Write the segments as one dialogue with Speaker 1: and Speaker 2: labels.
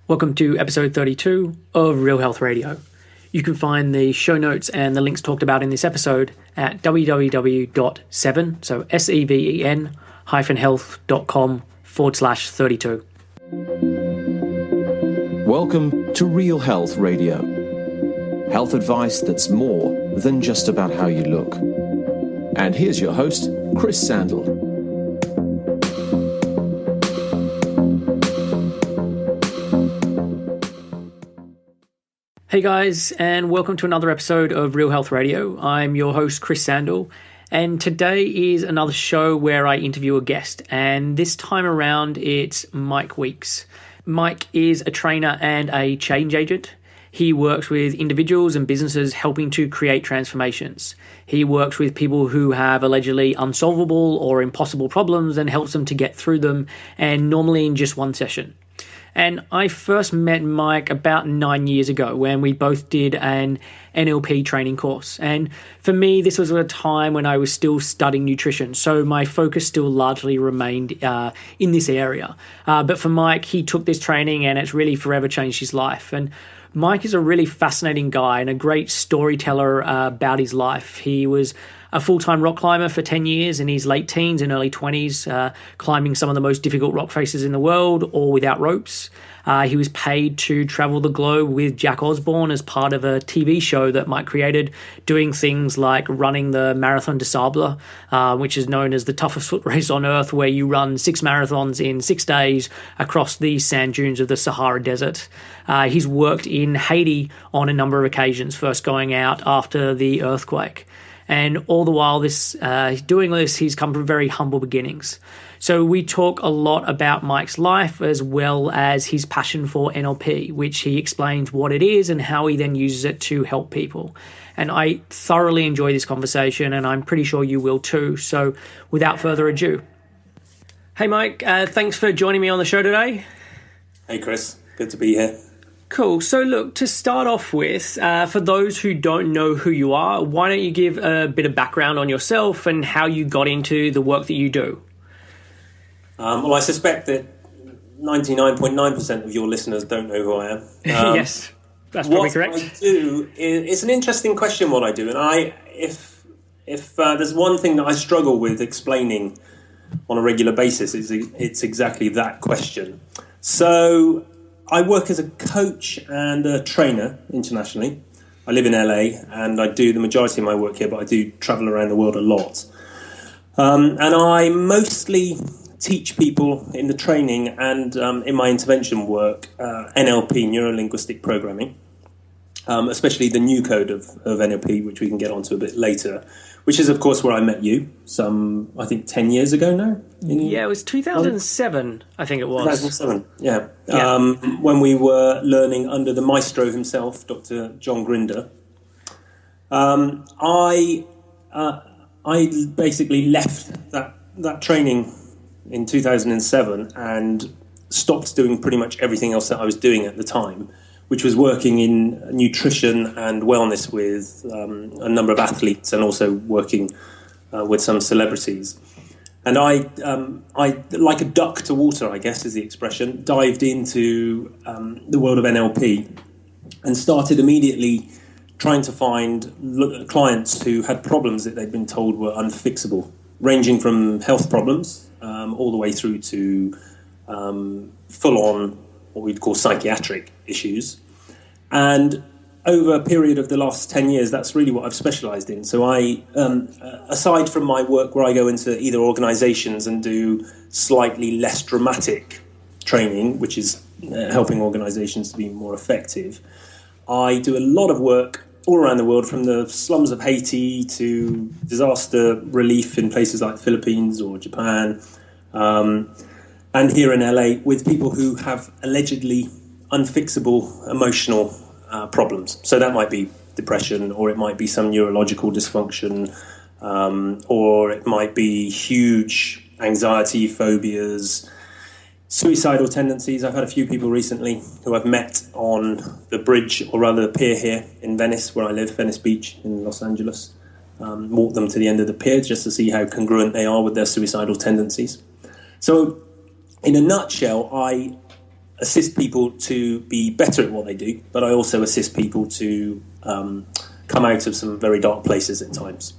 Speaker 1: Welcome to episode 32 of Real Health Radio. You can find the show notes and the links talked about in this episode at www.7, so seven health.com/32.
Speaker 2: Welcome to Real Health Radio. Health advice that's more than just about how you look. And here's your host, Chris Sandel.
Speaker 1: Hey guys, and welcome to another episode of Real Health Radio. I'm your host, Chris Sandel, and today is another show where I interview a guest, and this time around it's Mike Weeks. Mike is a trainer and a change agent. He works with individuals and businesses helping to create transformations. He works with people who have allegedly unsolvable or impossible problems and helps them to get through them, and normally in just one session. And I first met Mike about 9 years ago when we both did an NLP training course. And for me, this was a time when I was still studying nutrition, so my focus still largely remained in this area. But for Mike, he took this training and it's really forever changed his life. And Mike is a really fascinating guy and a great storyteller about his life. He was a full-time rock climber for 10 years in his late teens and early 20s, climbing some of the most difficult rock faces in the world, all without ropes. He was paid to travel the globe with Jack Osbourne as part of a TV show that Mike created, doing things like running the Marathon des Sables, which is known as the toughest foot race on earth, where you run 6 marathons in 6 days across the sand dunes of the Sahara Desert. He's worked in Haiti on a number of occasions, first going out after the earthquake. And all the while doing this, he's come from very humble beginnings. So we talk a lot about Mike's life as well as his passion for NLP, which he explains what it is and how he then uses it to help people. And I thoroughly enjoy this conversation, and I'm pretty sure you will too. So without further ado. Hey, Mike, thanks for joining me on the show today.
Speaker 3: Hey, Chris. Good to be here.
Speaker 1: Cool. So look, to start off with, for those who don't know who you are, why don't you give a bit of background on yourself and how you got into the work that you do?
Speaker 3: Well, I suspect that 99.9% of your listeners don't know who I am.
Speaker 1: Yes, that's probably correct.
Speaker 3: What I do it's an interesting question, what I do. And if there's one thing that I struggle with explaining on a regular basis, it's exactly that question. So I work as a coach and a trainer internationally. I live in LA and I do the majority of my work here, but I do travel around the world a lot. And I mostly teach people in the training and in my intervention work NLP, neuro-linguistic programming, especially the new code of NLP, which we can get onto a bit later, which is, of course, where I met you some, I think, 10 years ago now.
Speaker 1: Yeah, it was 2007, I think it was.
Speaker 3: 2007, yeah. When we were learning under the maestro himself, Dr. John Grinder. I basically left that training in 2007 and stopped doing pretty much everything else that I was doing at the time, which was working in nutrition and wellness with a number of athletes and also working with some celebrities. And I, like a duck to water, I guess is the expression, dived into the world of NLP and started immediately trying to find clients who had problems that they'd been told were unfixable, ranging from health problems all the way through to full-on what we'd call psychiatric issues. And over a period of the last 10 years, that's really what I've specialized in. So I, aside from my work where I go into either organizations and do slightly less dramatic training, which is helping organizations to be more effective, I do a lot of work all around the world, from the slums of Haiti to disaster relief in places like the Philippines or Japan, and here in LA with people who have allegedly unfixable emotional problems. So that might be depression, or it might be some neurological dysfunction, or it might be huge anxiety, phobias, suicidal tendencies. I've had a few people recently who I've met on the bridge, or rather the pier here in Venice, where I live, Venice Beach in Los Angeles. Walk them to the end of the pier just to see how congruent they are with their suicidal tendencies. So in a nutshell, I assist people to be better at what they do, but I also assist people to come out of some very dark places at times.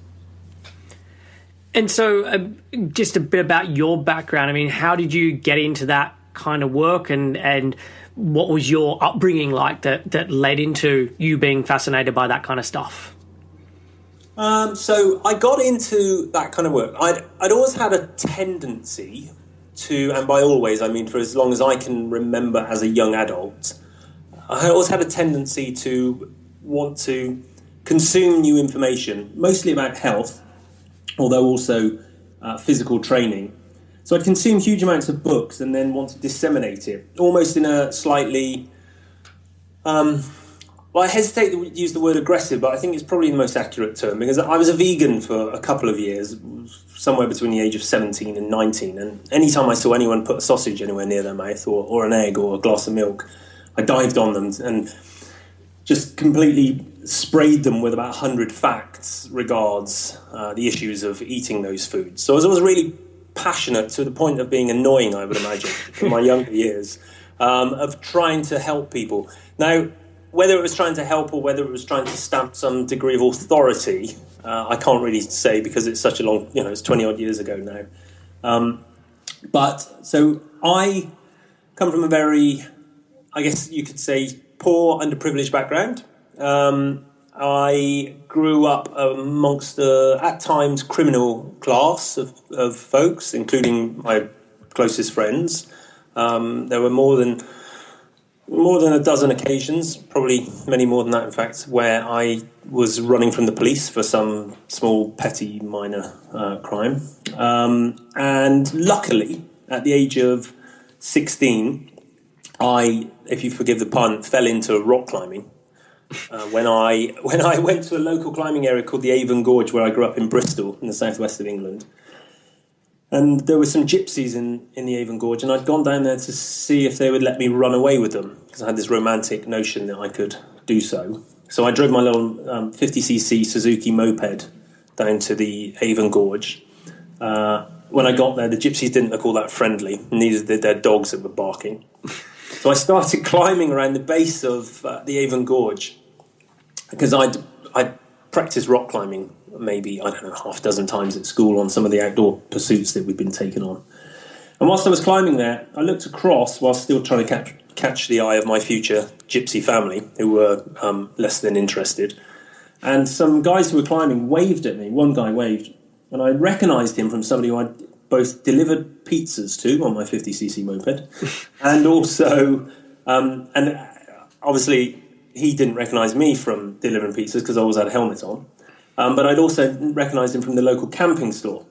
Speaker 1: And so just a bit about your background. I mean, how did you get into that kind of work, and what was your upbringing like that led into you being fascinated by that kind of stuff?
Speaker 3: So I got into that kind of work. I'd always had a tendency to, and by always I mean for as long as I can remember as a young adult, I always had a tendency to want to consume new information, mostly about health, although also physical training. So I'd consume huge amounts of books and then want to disseminate it, almost in a slightly... Well, I hesitate to use the word aggressive, but I think it's probably the most accurate term, because I was a vegan for a couple of years, somewhere between the age of 17 and 19, and anytime I saw anyone put a sausage anywhere near their mouth, or an egg, or a glass of milk, I dived on them and just completely sprayed them with about 100 facts regards the issues of eating those foods. So I was always really passionate, to the point of being annoying, I would imagine, in my younger years, of trying to help people. Now, whether it was trying to help or whether it was trying to stamp some degree of authority, I can't really say, because it's such a long, it's 20 odd years ago now. But so I come from a very, I guess you could say, poor, underprivileged background. I grew up amongst at times, criminal class of folks, including my closest friends. There were more than a dozen occasions, probably many more than that, in fact, where I was running from the police for some small, petty, minor crime. And luckily, at the age of 16, I, if you forgive the pun, fell into rock climbing. When I went to a local climbing area called the Avon Gorge, where I grew up in Bristol, in the southwest of England. And there were some gypsies in the Avon Gorge, and I'd gone down there to see if they would let me run away with them, because I had this romantic notion that I could do so. So I drove my little 50cc Suzuki moped down to the Avon Gorge. When I got there, the gypsies didn't look all that friendly, neither did their dogs that were barking. So I started climbing around the base of the Avon Gorge, because I'd practiced rock climbing maybe, I don't know, half a dozen times at school on some of the outdoor pursuits that we'd been taking on. And whilst I was climbing there, I looked across whilst still trying to catch the eye of my future gypsy family, who were less than interested. And some guys who were climbing waved at me. One guy waved, and I recognised him from somebody who I'd both delivered pizzas to on my 50cc moped, and also, and obviously he didn't recognise me from delivering pizzas because I always had a helmet on. But I'd also recognised him from the local camping store.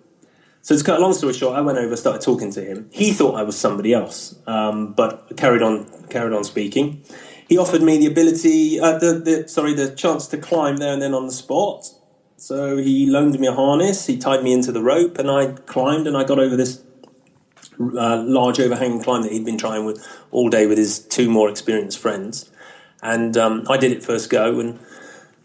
Speaker 3: So to cut a long story short, I went over, started talking to him. He thought I was somebody else, but carried on speaking. He offered me the ability, the chance to climb there and then on the spot. So he loaned me a harness, he tied me into the rope, and I climbed, and I got over this large overhanging climb that he'd been trying with all day with his two more experienced friends. And I did it first go, and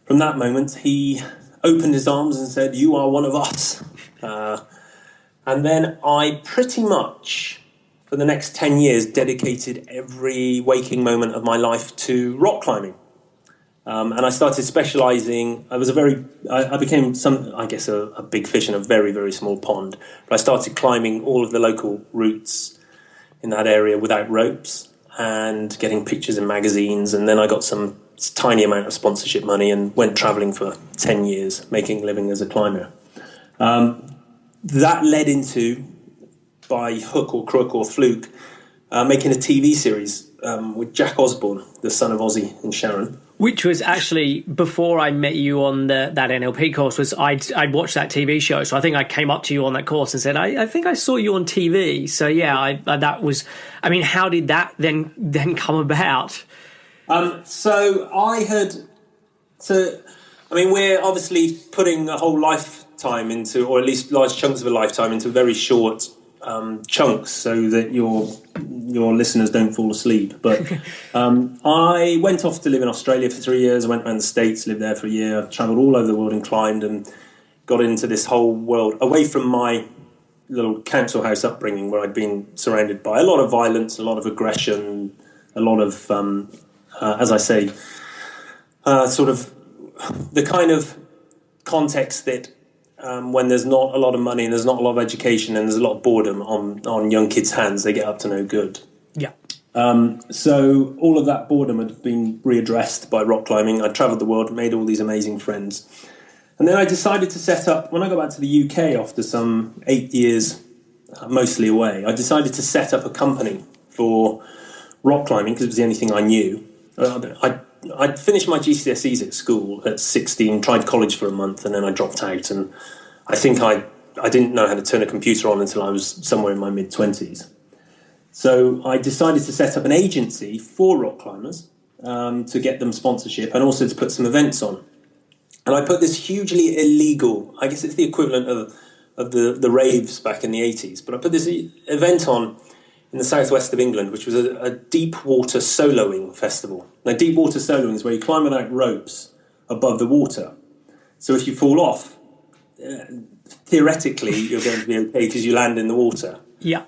Speaker 3: from that moment he opened his arms and said, "You are one of us." And then I pretty much, for the next 10 years, dedicated every waking moment of my life to rock climbing. And I started specialising. I became a big fish in a very, very small pond. But I started climbing all of the local routes in that area without ropes and getting pictures in magazines. And then I got some tiny amount of sponsorship money and went travelling for 10 years, making a living as a climber. That led into, by hook or crook or fluke, making a TV series with Jack Osbourne, the son of Ozzy and Sharon.
Speaker 1: Which was actually, before I met you on that NLP course, was I'd watched that TV show. So I think I came up to you on that course and said, I think I saw you on TV. So yeah, that was, I mean, how did that then come about?
Speaker 3: We're obviously putting a whole lifetime into, or at least large chunks of a lifetime into very short chunks, so that your listeners don't fall asleep. But I went off to live in Australia for 3 years. I went around the States, lived there for a year, travelled all over the world and climbed, and got into this whole world away from my little council house upbringing, where I'd been surrounded by a lot of violence, a lot of aggression, a lot of, as I say, sort of the kind of context that when there's not a lot of money and there's not a lot of education and there's a lot of boredom on young kids' hands, they get up to no good.
Speaker 1: Yeah.
Speaker 3: So all of that boredom had been readdressed by rock climbing. I travelled the world, made all these amazing friends. And then I decided to set up, when I got back to the UK after some 8 years, mostly away, I decided to set up a company for rock climbing because it was the only thing I knew. I'd finished my GCSEs at school at 16, tried college for a month, and then I dropped out. And I think I didn't know how to turn a computer on until I was somewhere in my mid-20s. So I decided to set up an agency for rock climbers to get them sponsorship and also to put some events on. And I put this hugely illegal, I guess it's the equivalent of the raves back in the 80s, but I put this event on in the southwest of England, which was a deep water soloing festival. Now, deep water soloing is where you climb without ropes above the water. So if you fall off, theoretically, you're going to be okay because you land in the water.
Speaker 1: Yeah.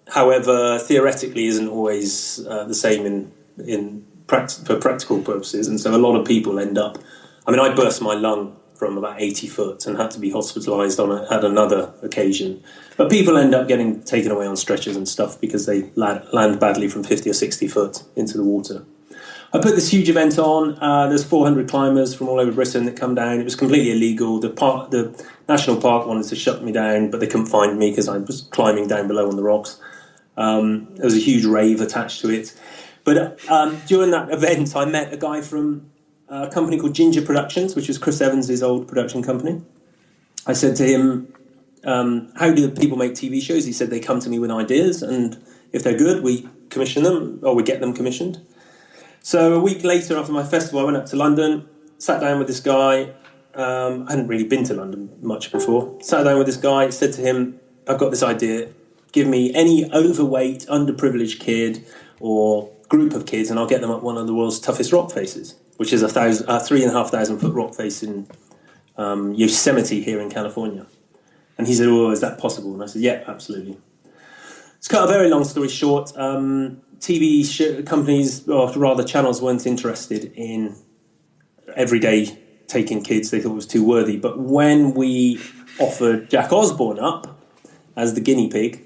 Speaker 3: However, theoretically isn't always the same for practical purposes, and so a lot of people end up. I mean, I burst my lung from about 80 foot and had to be hospitalised at another occasion. But people end up getting taken away on stretchers and stuff because they land badly from 50 or 60 foot into the water. I put this huge event on. There's 400 climbers from all over Britain that come down. It was completely illegal. The National Park wanted to shut me down, but they couldn't find me because I was climbing down below on the rocks. There was a huge rave attached to it. But during that event, I met a guy from a company called Ginger Productions, which was Chris Evans' old production company. I said to him, how do people make TV shows? He said they come to me with ideas, and if they're good, we commission them, or we get them commissioned. So a week later, after my festival, I went up to London, sat down with this guy. I hadn't really been to London much before. Sat down with this guy, said to him, I've got this idea. Give me any overweight, underprivileged kid or group of kids, and I'll get them up one of the world's toughest rock faces, which is a 3,500 foot rock face in Yosemite here in California. And he said, oh, is that possible? And I said, yeah, absolutely. To cut a very long story short, TV companies, or rather channels, weren't interested in every day taking kids. They thought it was too worthy. But when we offered Jack Osbourne up as the guinea pig,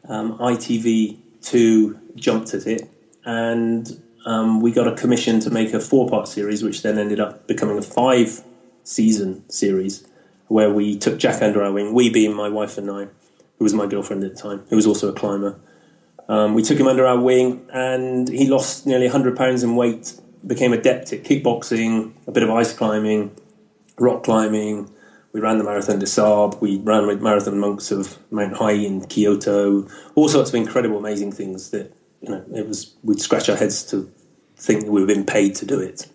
Speaker 3: ITV2 jumped at it, and we got a commission to make a 4-part series, which then ended up becoming a 5-season series, where we took Jack under our wing, we being my wife and I, who was my girlfriend at the time, who was also a climber. We took him under our wing, and he lost nearly 100 pounds in weight, became adept at kickboxing, a bit of ice climbing, rock climbing. We ran the Marathon des Sables. We ran with Marathon Monks of Mount Hai in Kyoto. All sorts of incredible, amazing things that, we'd scratch our heads to think that we were being paid to do it.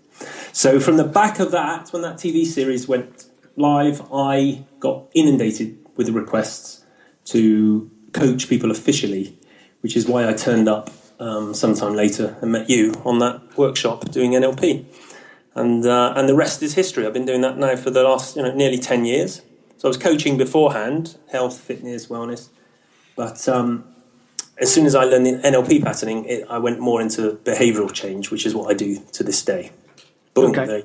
Speaker 3: So from the back of that, when that TV series went live, I got inundated with requests to coach people officially, which is why I turned up sometime later and met you on that workshop doing NLP. And the rest is history. I've been doing that now for the last nearly 10 years. So I was coaching beforehand, health, fitness, wellness. But as soon as I learned the NLP patterning, I went more into behavioural change, which is what I do to this day. Boom.
Speaker 1: Okay.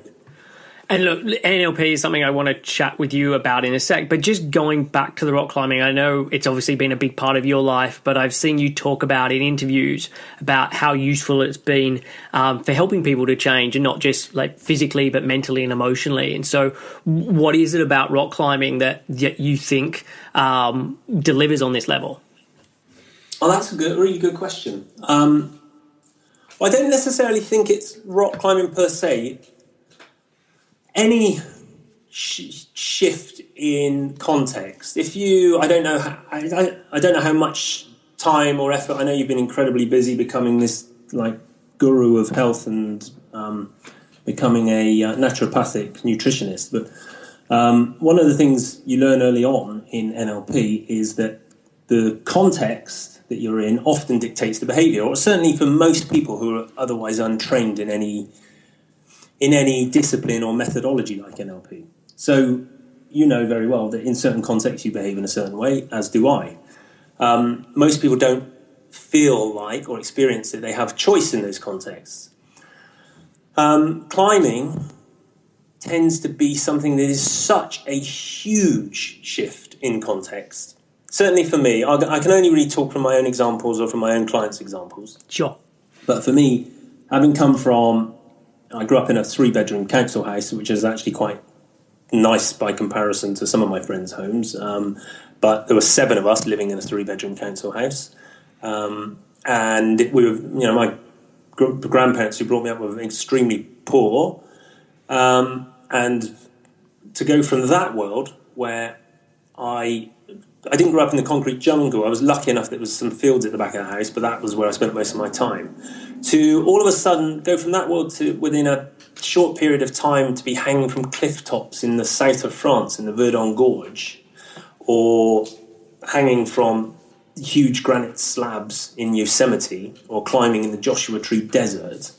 Speaker 1: And look, NLP is something I want to chat with you about in a sec, but just going back to the rock climbing, I know it's obviously been a big part of your life, but I've seen you talk about in interviews about how useful it's been for helping people to change, and not just like physically, but mentally and emotionally. And so what is it about rock climbing that you think delivers on this level?
Speaker 3: Oh, that's a really good question. Well, I don't necessarily think it's rock climbing per se. Any shift in context. I don't know how much time or effort. I know you've been incredibly busy becoming this guru of health and becoming a naturopathic nutritionist. But one of the things you learn early on in NLP is that the context that you're in often dictates the behaviour, or certainly for most people who are otherwise untrained in any discipline or methodology like NLP. So you know very well that in certain contexts you behave in a certain way, as do I. Most people don't feel like or experience it, they have choice in those contexts. Climbing tends to be something that is such a huge shift in context. Certainly for me, I can only really talk from my own examples or from my own clients' examples.
Speaker 1: Sure.
Speaker 3: But for me, having come from, I grew up in a 3-bedroom council house, which is actually quite nice by comparison to some of my friends' homes. But there were 7 of us living in a 3-bedroom council house. And we were, my grandparents who brought me up were extremely poor. And to go from that world where I didn't grow up in the concrete jungle. I was lucky enough that there was some fields at the back of the house, but that was where I spent most of my time. To all of a sudden go from that world to, within a short period of time, to be hanging from cliff tops in the south of France, in the Verdon Gorge, or hanging from huge granite slabs in Yosemite, or climbing in the Joshua Tree Desert.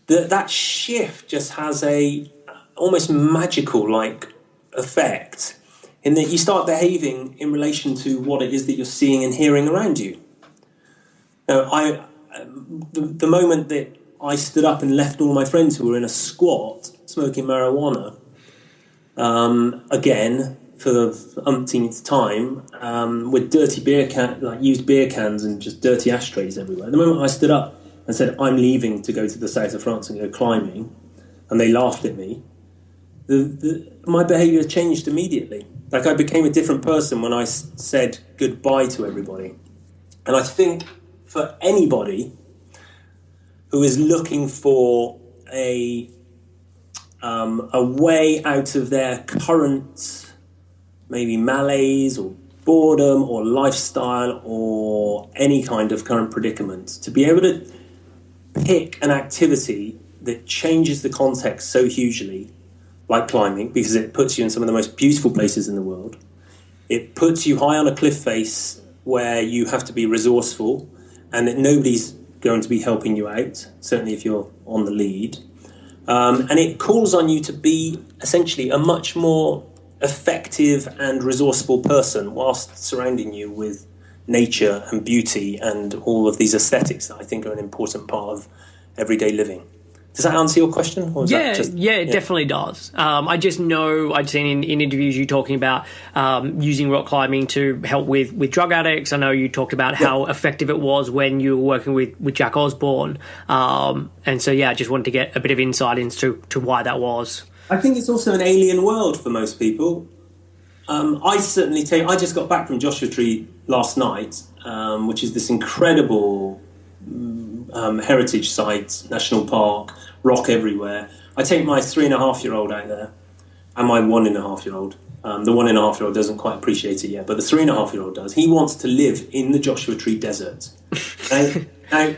Speaker 3: That shift just has a almost magical like effect, in that you start behaving in relation to what it is that you're seeing and hearing around you. Now, the moment that I stood up and left all my friends who were in a squat smoking marijuana, again for the umpteenth time, with dirty used beer cans and just dirty ashtrays everywhere. The moment I stood up and said, I'm leaving to go to the south of France and go climbing, and they laughed at me, my behaviour changed immediately. Like, I became a different person when I said goodbye to everybody. And I think for anybody who is looking for a way out of their current maybe malaise or boredom or lifestyle or any kind of current predicament, to be able to pick an activity that changes the context so hugely, like climbing, because it puts you in some of the most beautiful places in the world. It puts you high on a cliff face where you have to be resourceful and that nobody's going to be helping you out, certainly if you're on the lead. And it calls on you to be essentially a much more effective and resourceful person whilst surrounding you with nature and beauty and all of these aesthetics that I think are an important part of everyday living. Does that answer your question? Or is
Speaker 1: it definitely does. I just know I'd seen in interviews you talking about using rock climbing to help with drug addicts. I know you talked about how effective it was when you were working with Jack Osbourne. And so, I just wanted to get a bit of insight into why that was.
Speaker 3: I think it's also an alien world for most people. I just got back from Joshua Tree last night, which is this incredible heritage site, national park, rock everywhere. I take my 3.5-year-old out there and my 1.5-year-old. The 1.5-year-old doesn't quite appreciate it yet, but the 3.5-year-old does. He wants to live in the Joshua Tree Desert. Now,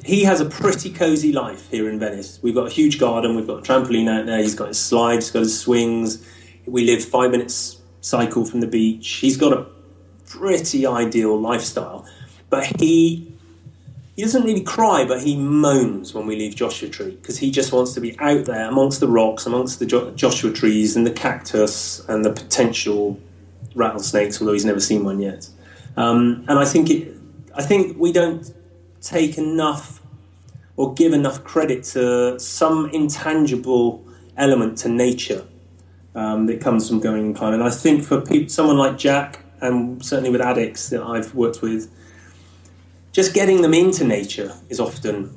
Speaker 3: he has a pretty cosy life here in Venice. We've got a huge garden, we've got a trampoline out there, he's got his slides, he's got his swings. We live 5 minutes cycle from the beach. He's got a pretty ideal lifestyle, but he doesn't really cry, but he moans when we leave Joshua Tree, because he just wants to be out there amongst the rocks, amongst the Joshua trees and the cactus and the potential rattlesnakes, although he's never seen one yet. And I think we don't take enough or give enough credit to some intangible element to nature that comes from going and climbing. And I think for someone like Jack, and certainly with addicts that I've worked with, just getting them into nature is often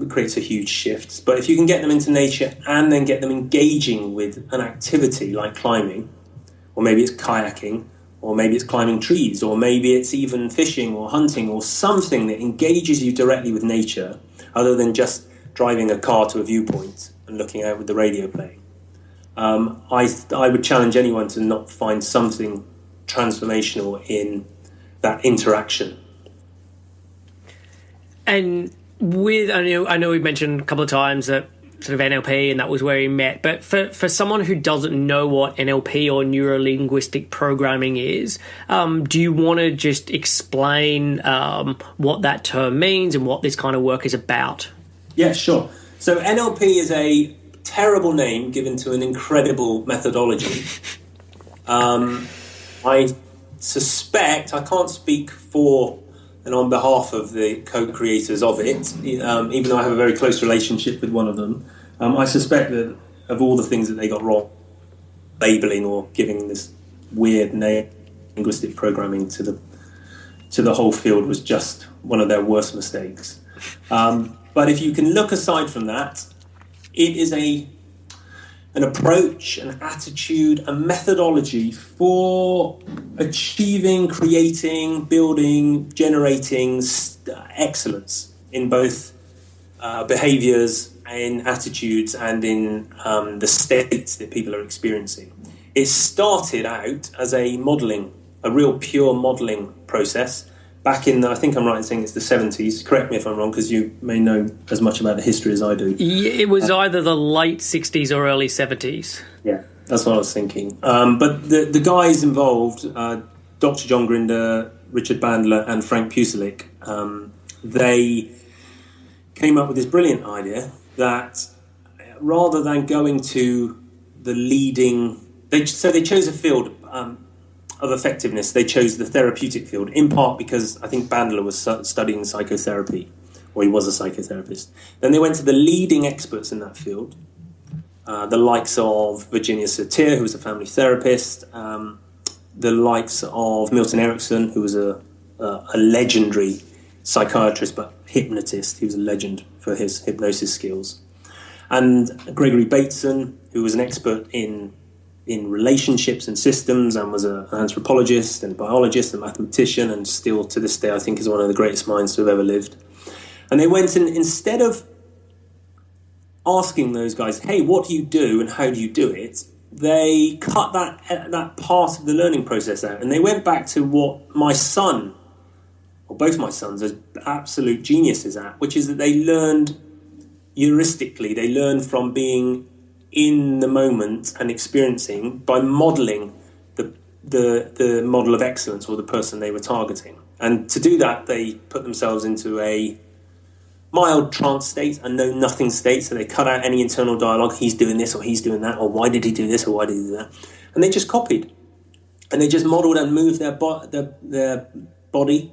Speaker 3: creates a huge shift. But if you can get them into nature and then get them engaging with an activity like climbing, or maybe it's kayaking, or maybe it's climbing trees, or maybe it's even fishing or hunting, or something that engages you directly with nature, other than just driving a car to a viewpoint and looking out with the radio playing. I would challenge anyone to not find something transformational in that interaction.
Speaker 1: And I know we've mentioned a couple of times that sort of NLP and that was where he met, but for someone who doesn't know what NLP or neuro-linguistic programming is, do you want to just explain what that term means and what this kind of work is about?
Speaker 3: Yeah, sure. So NLP is a terrible name given to an incredible methodology. I suspect, I can't speak for and on behalf of the co-creators of it, even though I have a very close relationship with one of them, I suspect that of all the things that they got wrong, labeling or giving this weird name, linguistic programming to the whole field was just one of their worst mistakes. But if you can look aside from that, it is an approach, an attitude, a methodology for achieving, creating, building, generating excellence in both behaviours, in attitudes, and in the states that people are experiencing. It started out as a real pure modelling process back in, I think I'm right in saying it's the 70s. Correct me if I'm wrong, because you may know as much about the history as I do.
Speaker 1: It was either the late 60s or early 70s.
Speaker 3: Yeah, that's what I was thinking. But the guys involved, Dr. John Grinder, Richard Bandler, and Frank Puselic, they came up with this brilliant idea that rather than going to the leading... they chose a field of effectiveness. They chose the therapeutic field, in part because I think Bandler was studying psychotherapy, or he was a psychotherapist. Then they went to the leading experts in that field, the likes of Virginia Satir, who was a family therapist, the likes of Milton Erickson, who was a legendary psychiatrist but hypnotist. He was a legend for his hypnosis skills. And Gregory Bateson, who was an expert in relationships and systems and was an anthropologist and biologist and mathematician, and still to this day I think is one of the greatest minds to have ever lived. And they went and, instead of asking those guys, hey, what do you do and how do you do it, they cut that part of the learning process out, and they went back to what my son, or both my sons, are absolute geniuses at, which is that they learned heuristically. They learned from being in the moment and experiencing by modelling the model of excellence or the person they were targeting. And to do that, they put themselves into a mild trance state, a know-nothing state, so they cut out any internal dialogue, he's doing this or he's doing that, or why did he do this or why did he do that? And they just copied. And they just modelled and moved their body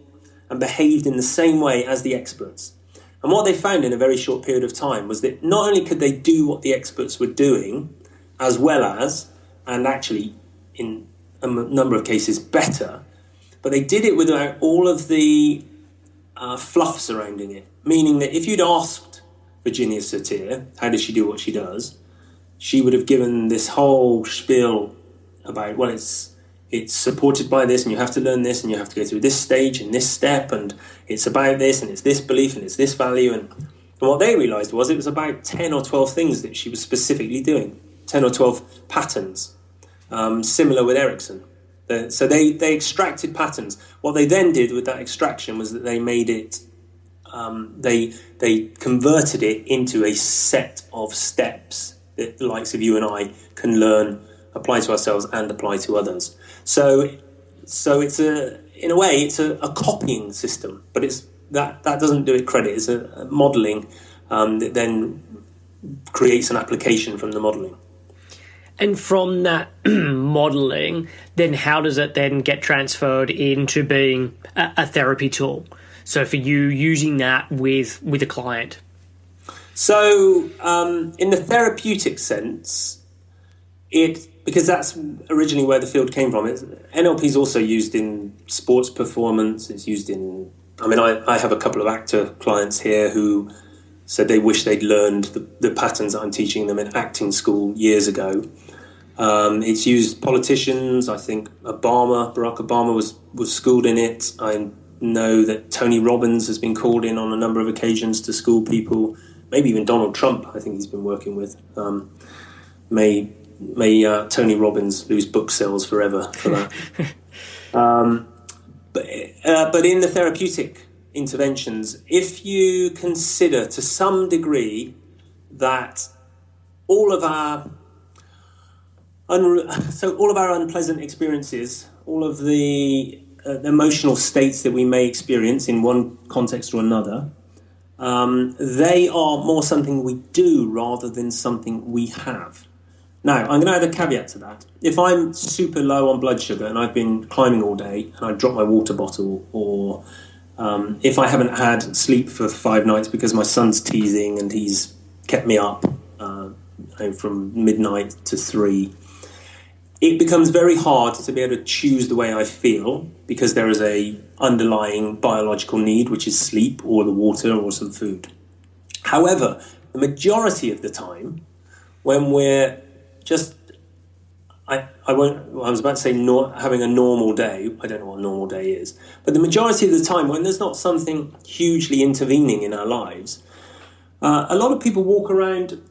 Speaker 3: and behaved in the same way as the experts. And what they found in a very short period of time was that not only could they do what the experts were doing, as well as, and actually in a number of cases better, but they did it without all of the fluff surrounding it. Meaning that if you'd asked Virginia Satir, how does she do what she does, she would have given this whole spiel about, well, it's supported by this, and you have to learn this, and you have to go through this stage and this step, and it's about this, and it's this belief, and it's this value. And what they realised was it was about 10 or 12 things that she was specifically doing, 10 or 12 patterns, similar with Erickson. So they extracted patterns. What they then did with that extraction was that they made it, they converted it into a set of steps that the likes of you and I can learn, apply to ourselves and apply to others. So it's in a way it's a copying system, but that doesn't do it credit. It's a modelling that then creates an application from the modelling.
Speaker 1: And from that modelling, then how does it then get transferred into being a therapy tool? So for you using that with a client? So
Speaker 3: in the therapeutic sense, because that's originally where the field came from. NLP is also used in sports performance. It's used in... I have a couple of actor clients here who said they wish they'd learned the patterns that I'm teaching them in acting school years ago. It's used politicians. I think Barack Obama was schooled in it. I know that Tony Robbins has been called in on a number of occasions to school people. Maybe even Donald Trump, I think he's been working with. May Tony Robbins lose book sales forever for that. But in the therapeutic interventions, if you consider to some degree that all of our unpleasant experiences, all of the emotional states that we may experience in one context or another, they are more something we do rather than something we have. Now, I'm going to add a caveat to that. If I'm super low on blood sugar and I've been climbing all day and I drop my water bottle, or If I haven't had sleep for 5 nights because my son's teething and he's kept me up from midnight to 3, it becomes very hard to be able to choose the way I feel because there is a underlying biological need, which is sleep or the water or some food. However, the majority of the time, when we're just, I was about to say having a normal day. I don't know what a normal day is. But the majority of the time, when there's not something hugely intervening in our lives, a lot of people walk around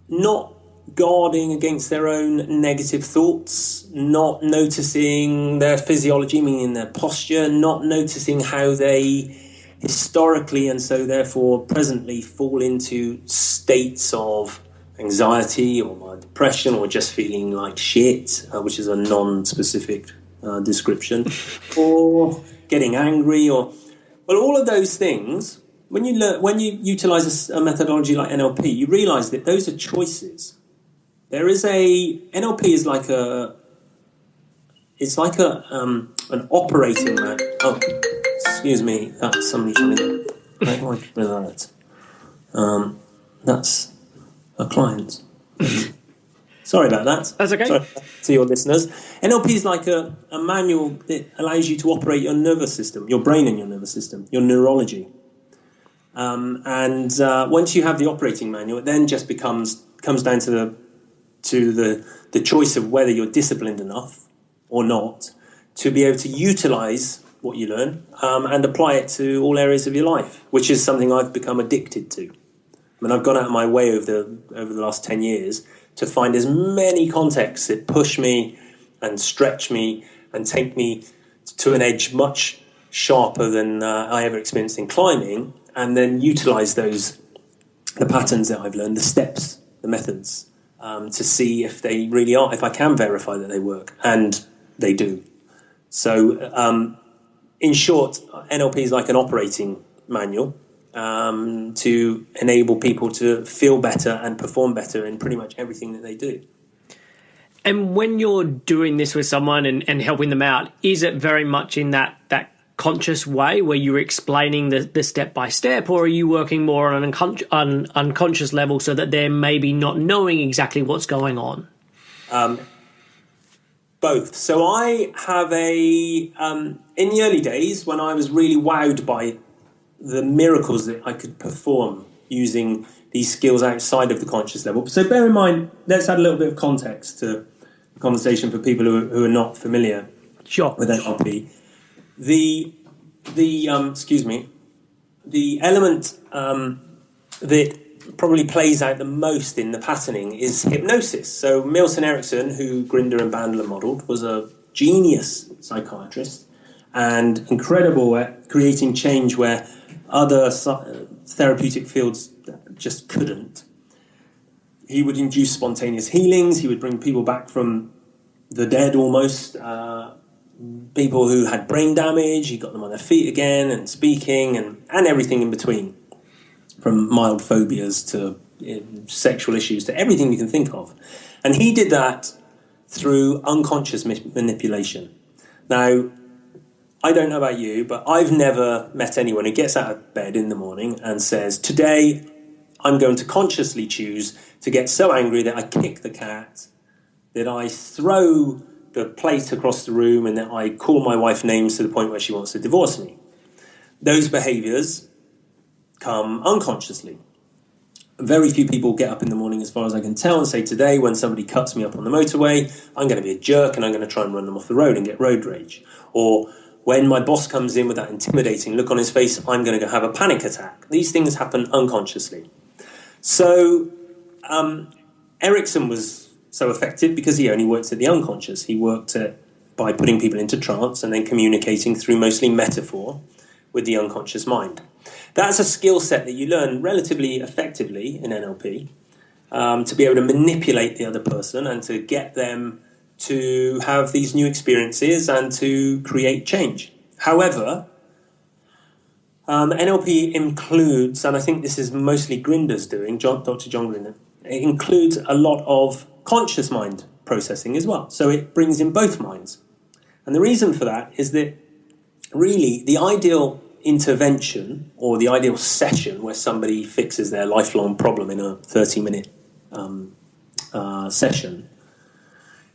Speaker 3: not guarding against their own negative thoughts, not noticing their physiology, meaning their posture, not noticing how they historically and so therefore presently fall into states of anxiety or depression or just feeling like shit, which is a non-specific description, or getting angry, or all of those things. When you utilize a methodology like NLP, you realize that those are choices. NLP is like an operating man. Oh, excuse me, that's somebody coming in. That's a client. Sorry about that.
Speaker 1: That's okay.
Speaker 3: Sorry to your listeners. NLP is like a manual that allows you to operate your nervous system, your brain and your nervous system, your neurology. And once you have the operating manual, it then just comes down to the choice of whether you're disciplined enough or not to be able to utilize what you learn and apply it to all areas of your life, which is something I've become addicted to. I mean, I've gone out of my way over the last 10 years to find as many contexts that push me and stretch me and take me to an edge much sharper than I ever experienced in climbing, and then utilize the patterns that I've learned, the steps, the methods, to see if they really are, if I can verify that they work, and they do. So, in short, NLP is like an operating manual to enable people to feel better and perform better in pretty much everything that they do.
Speaker 1: And when you're doing this with someone and helping them out, is it very much in that conscious way where you're explaining the step by step, or are you working more on an unconscious level so that they're maybe not knowing exactly what's going on?
Speaker 3: Both. So I have in the early days when I was really wowed by the miracles that I could perform using these skills outside of the conscious level. So bear in mind, let's add a little bit of context to the conversation for people who are not familiar with NLP. The element that probably plays out the most in the patterning is hypnosis. So Milton Erickson, who Grinder and Bandler modelled, was a genius psychiatrist and incredible at creating change where other therapeutic fields just couldn't. He would induce spontaneous healings. He would bring people back from the dead almost. People who had brain damage, he got them on their feet again and speaking and everything in between, from mild phobias to sexual issues to everything you can think of. And he did that through unconscious manipulation. Now, I don't know about you, but I've never met anyone who gets out of bed in the morning and says, today I'm going to consciously choose to get so angry that I kick the cat, that I throw the plate across the room, and that I call my wife names to the point where she wants to divorce me. Those behaviours come unconsciously. Very few people get up in the morning, as far as I can tell, and say, today when somebody cuts me up on the motorway, I'm going to be a jerk and I'm going to try and run them off the road and get road rage. Or when my boss comes in with that intimidating look on his face, I'm going to go have a panic attack. These things happen unconsciously. So Erickson was so effective because he only worked at the unconscious. He worked by putting people into trance and then communicating through mostly metaphor with the unconscious mind. That's a skill set that you learn relatively effectively in NLP, to be able to manipulate the other person and to get them to have these new experiences and to create change. However, NLP includes, and I think this is mostly Grinder's doing, Dr. John Grinder, it includes a lot of conscious mind processing as well. So it brings in both minds. And the reason for that is that really the ideal intervention or the ideal session where somebody fixes their lifelong problem in a 30-minute session,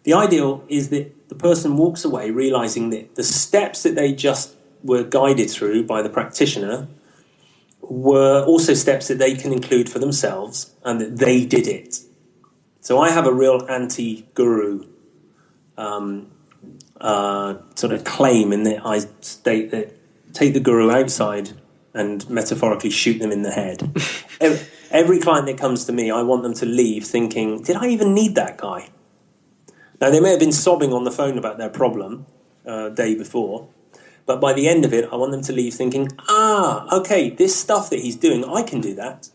Speaker 3: the ideal is that the person walks away realizing that the steps that they just were guided through by the practitioner were also steps that they can include for themselves and that they did it. So I have a real anti-guru sort of claim in that I state that take the guru outside and metaphorically shoot them in the head. Every client that comes to me, I want them to leave thinking, did I even need that guy? Now, they may have been sobbing on the phone about their problem day before, but by the end of it, I want them to leave thinking, okay, this stuff that he's doing, I can do that.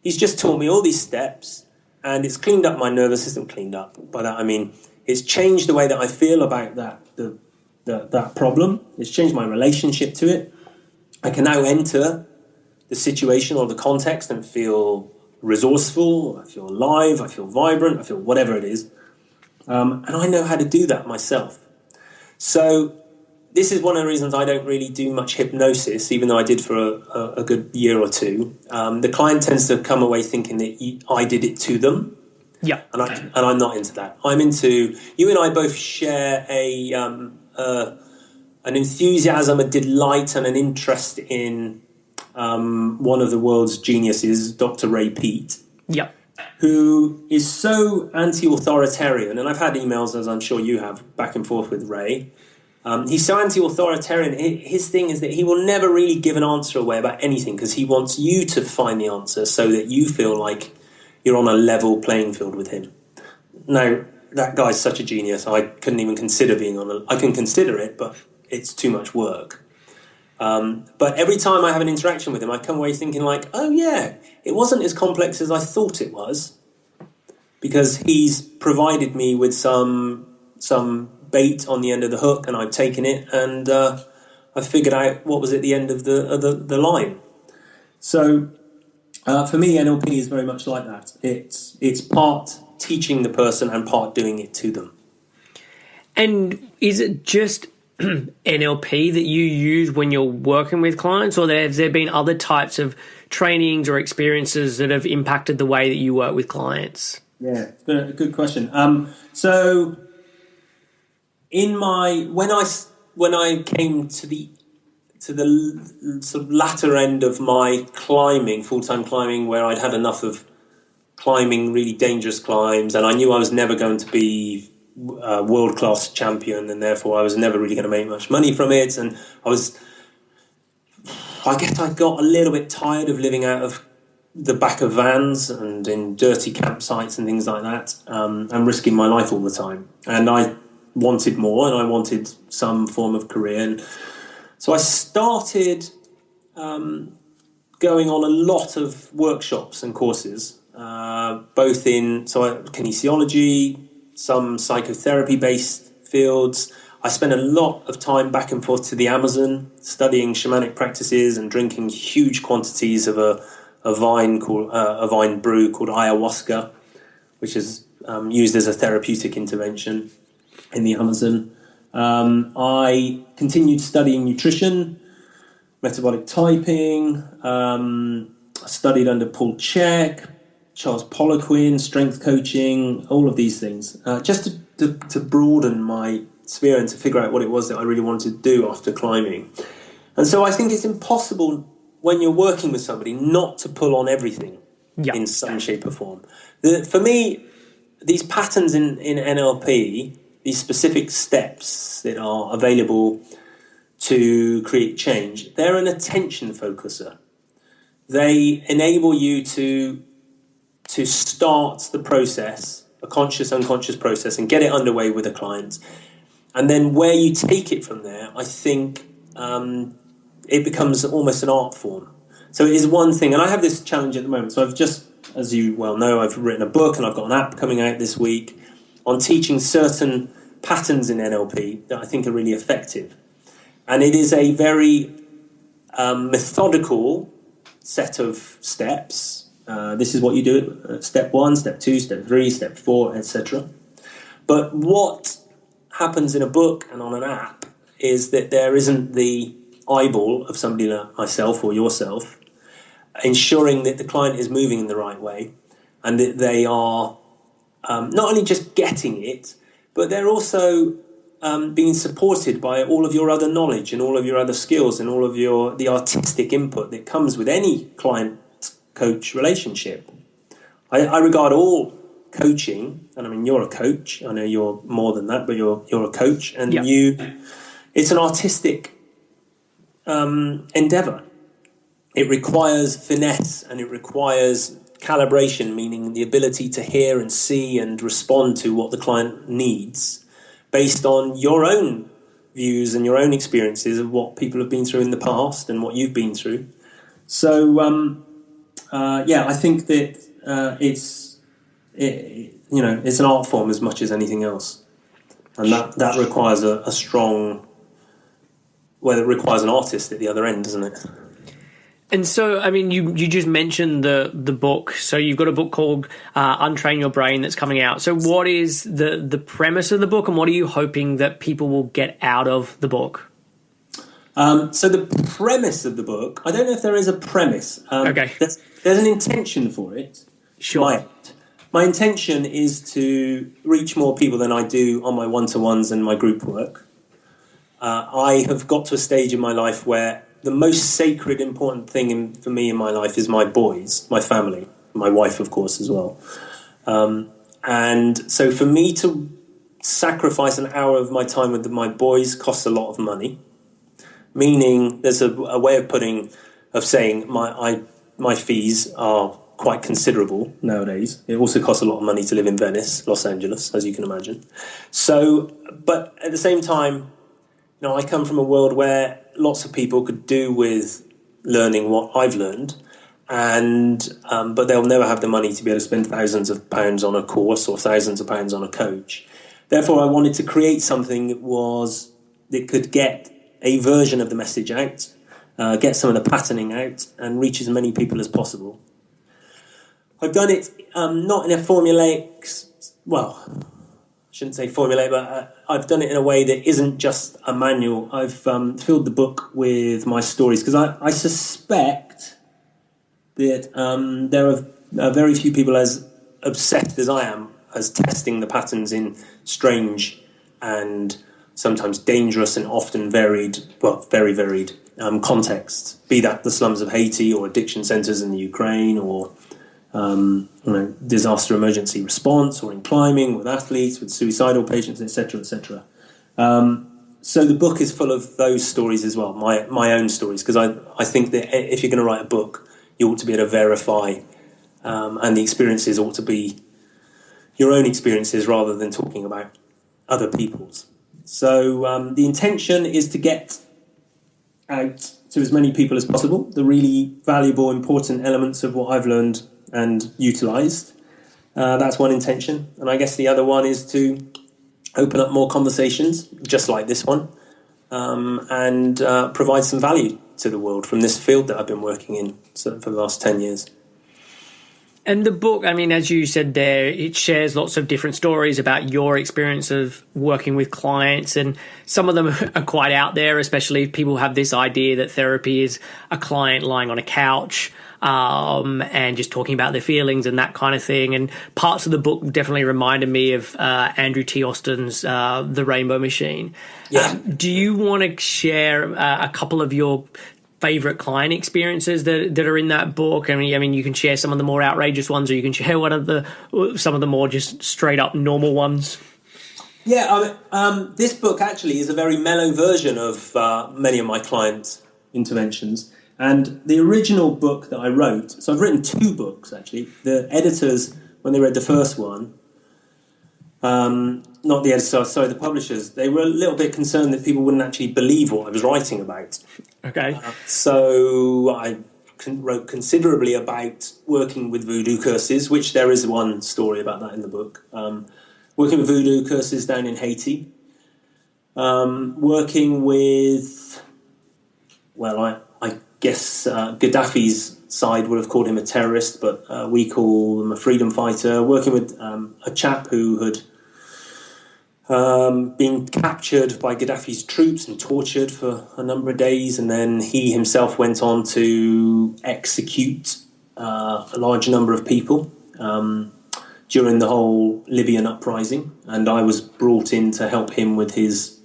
Speaker 3: He's just taught me all these steps, and it's cleaned up my nervous system. Cleaned up, by that I mean it's changed the way that I feel about that problem. It's changed my relationship to it. I can now enter the situation or the context and feel resourceful, I feel alive, I feel vibrant, I feel whatever it is. And I know how to do that myself. So this is one of the reasons I don't really do much hypnosis, even though I did for a good year or two. The client tends to come away thinking that I did it to them.
Speaker 1: Yeah.
Speaker 3: And I'm not into that. I'm into, you and I both share an enthusiasm, a delight, and an interest in one of the world's geniuses, Dr. Ray Peat.
Speaker 1: Yeah.
Speaker 3: Who is so anti-authoritarian, and I've had emails, as I'm sure you have, back and forth with Ray. He's so anti-authoritarian. His thing is that he will never really give an answer away about anything because he wants you to find the answer so that you feel like you're on a level playing field with him. Now, that guy's such a genius. I couldn't even consider being I can consider it, but it's too much work. But every time I have an interaction with him, I come away thinking like, oh yeah, it wasn't as complex as I thought it was, because he's provided me with some bait on the end of the hook, and I've taken it, and I've figured out what was at the end of the line. So for me, NLP is very much like that. It's part teaching the person and part doing it to them.
Speaker 1: And is it just NLP that you use when you're working with clients, or has there been other types of trainings or experiences that have impacted the way that you work with clients?
Speaker 3: Yeah, good question. So in when I came to the sort of latter end of my full-time climbing, where I'd had enough of climbing really dangerous climbs, and I knew I was never going to be a world-class champion, and therefore I was never really going to make much money from it. And I guess I got a little bit tired of living out of the back of vans and in dirty campsites and things like that, and risking my life all the time. And I wanted more, and I wanted some form of career. And so I started going on a lot of workshops and courses, both in kinesiology, some psychotherapy-based fields. I spent a lot of time back and forth to the Amazon, studying shamanic practices and drinking huge quantities of a vine brew called ayahuasca, which is used as a therapeutic intervention in the Amazon. I continued studying nutrition, metabolic typing. I studied under Paul Chek, Charles Poliquin, strength coaching, all of these things, just to broaden my sphere and to figure out what it was that I really wanted to do after climbing. And so I think it's impossible when you're working with somebody not to pull on everything in some shape or form. For me, these patterns in NLP, these specific steps that are available to create change, they're an attention focuser. They enable you to start the process, a conscious, unconscious process, and get it underway with a client. And then where you take it from there, I think it becomes almost an art form. So it is one thing, and I have this challenge at the moment. So I've just, as you well know, I've written a book and I've got an app coming out this week on teaching certain patterns in NLP that I think are really effective. And it is a very methodical set of steps. This is what you do at step 1, step 2, step 3, step 4, etc. But what happens in a book and on an app is that there isn't the eyeball of somebody like myself or yourself, ensuring that the client is moving in the right way and that they are not only just getting it, but they're also being supported by all of your other knowledge and all of your other skills and all of the artistic input that comes with any client-coach relationship. I regard all coaching, and I mean, you're a coach. I know you're more than that, but you're a coach, and it's an artistic endeavor. It requires finesse and it requires calibration, meaning the ability to hear and see and respond to what the client needs based on your own views and your own experiences of what people have been through in the past and what you've been through. So, I think that it's an art form as much as anything else. And that requires a strong... Well, it requires an artist at the other end, doesn't it?
Speaker 1: And so, I mean, you just mentioned the book. So you've got a book called Untrain Your Brain that's coming out. So what is the premise of the book, and what are you hoping that people will get out of the book?
Speaker 3: So the premise of the book, I don't know if there is a premise.
Speaker 1: Okay.
Speaker 3: There's an intention for it.
Speaker 1: Sure.
Speaker 3: My intention is to reach more people than I do on my one-to-ones and my group work. I have got to a stage in my life where the most sacred, important thing for me in my life is my boys, my family, my wife, of course, as well. And so for me to sacrifice an hour of my time with my boys costs a lot of money, meaning there's a way of saying my fees are quite considerable nowadays. It also costs a lot of money to live in Venice, Los Angeles, as you can imagine. So, but at the same time, I come from a world where lots of people could do with learning what I've learned, but they'll never have the money to be able to spend thousands of pounds on a course or thousands of pounds on a coach. Therefore, I wanted to create something that could get a version of the message out, get some of the patterning out, and reach as many people as possible. I've done it not in a formulaic, I shouldn't say formulaic, but I've done it in a way that isn't just a manual. I've filled the book with my stories because I suspect that there are very few people as obsessed as I am as testing the patterns in strange and sometimes dangerous and often very varied contexts, be that the slums of Haiti or addiction centres in the Ukraine or disaster emergency response, or in climbing with athletes, with suicidal patients, etc., etc. So the book is full of those stories as well, my own stories, because I think that if you're going to write a book, you ought to be able to verify, and the experiences ought to be your own experiences rather than talking about other people's. So the intention is to get out to as many people as possible the really valuable, important elements of what I've learned and utilised. That's one intention. And I guess the other one is to open up more conversations, just like this one, and provide some value to the world from this field that I've been working in for the last 10 years.
Speaker 1: And the book, I mean, as you said there, it shares lots of different stories about your experience of working with clients, and some of them are quite out there, especially if people have this idea that therapy is a client lying on a couch and just talking about their feelings and that kind of thing. And parts of the book definitely reminded me of Andrew T. Austin's The Rainbow Machine.
Speaker 3: Yeah.
Speaker 1: Do you want to share a couple of your favorite client experiences that are in that book? I mean, you can share some of the more outrageous ones, or you can share some of the more just straight up normal ones.
Speaker 3: Yeah, this book actually is a very mellow version of many of my clients' interventions. And the original book that I wrote, so I've written 2 books actually. The editors, when they read the first one, not the editors, sorry, the publishers, they were a little bit concerned that people wouldn't actually believe what I was writing about. Okay. So I wrote considerably about working with voodoo curses, which there is one story about that in the book. Working with voodoo curses down in Haiti. Working with, I guess Gaddafi's side would have called him a terrorist, but we call him a freedom fighter. Working with a chap who had being captured by Gaddafi's troops and tortured for a number of days, and then he himself went on to execute a large number of people during the whole Libyan uprising, and I was brought in to help him with his,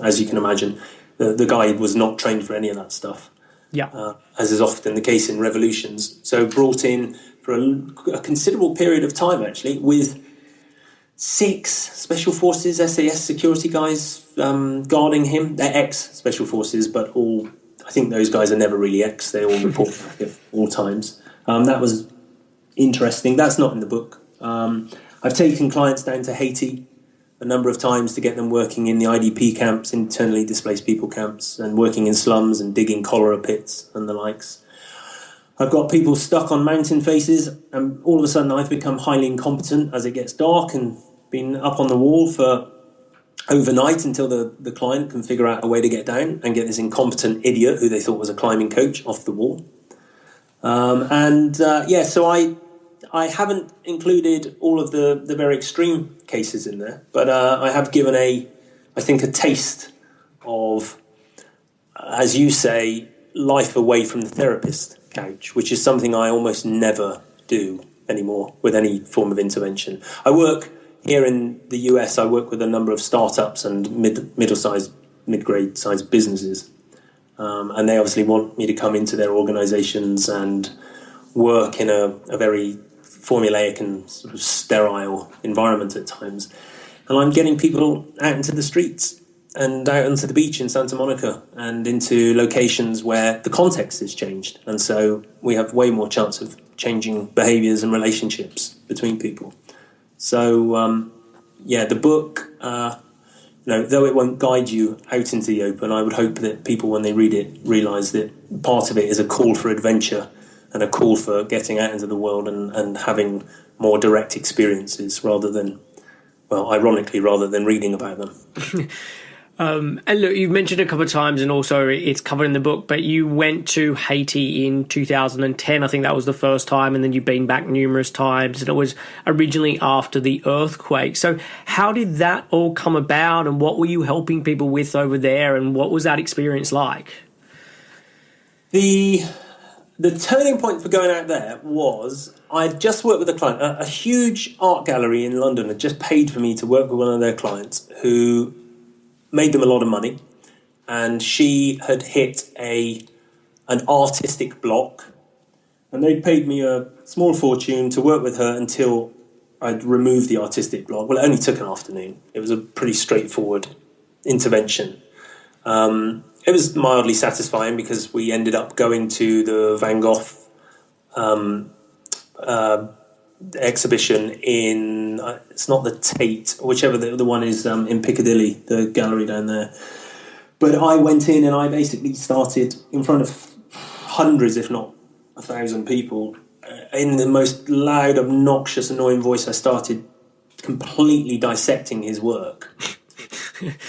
Speaker 3: as you can imagine, the guy was not trained for any of that stuff.
Speaker 1: Yeah.
Speaker 3: As is often the case in revolutions. So brought in for a considerable period of time, actually, with 6 Special Forces SAS security guys guarding him. They're ex-Special Forces, but I think those guys are never really ex. They all report back at all times. That was interesting. That's not in the book. I've taken clients down to Haiti a number of times to get them working in the IDP camps, internally displaced people camps, and working in slums and digging cholera pits and the likes. I've got people stuck on mountain faces, and all of a sudden I've become highly incompetent as it gets dark, and been up on the wall for overnight until the client can figure out a way to get down and get this incompetent idiot who they thought was a climbing coach off the wall. So I haven't included all of the very extreme cases in there, but I have given a taste of, as you say, life away from the therapist couch, which is something I almost never do anymore with any form of intervention. I work here in the US, I work with a number of startups and mid-grade sized businesses, and they obviously want me to come into their organizations and work in a very formulaic and sort of sterile environment at times. And I'm getting people out into the streets and out onto the beach in Santa Monica and into locations where the context has changed. And so we have way more chance of changing behaviours and relationships between people. So, the book, though it won't guide you out into the open, I would hope that people, when they read it, realise that part of it is a call for adventure and a call for getting out into the world and having more direct experiences rather than reading about them.
Speaker 1: And look, you've mentioned a couple of times, and also it's covered in the book, but you went to Haiti in 2010. I think that was the first time, and then you've been back numerous times, and it was originally after the earthquake. So how did that all come about, and what were you helping people with over there, and what was that experience like?
Speaker 3: The turning point for going out there was I had just worked with a client. A huge art gallery in London had just paid for me to work with one of their clients who made them a lot of money, and she had hit an artistic block, and they'd paid me a small fortune to work with her until I'd removed the artistic block. Well, it only took an afternoon. It was a pretty straightforward intervention. It was mildly satisfying because we ended up going to the Van Gogh exhibition in, it's not the Tate, whichever the one is in Piccadilly, the gallery down there. But I went in and I basically started in front of hundreds, if not 1,000 people, in the most loud, obnoxious, annoying voice. I started completely dissecting his work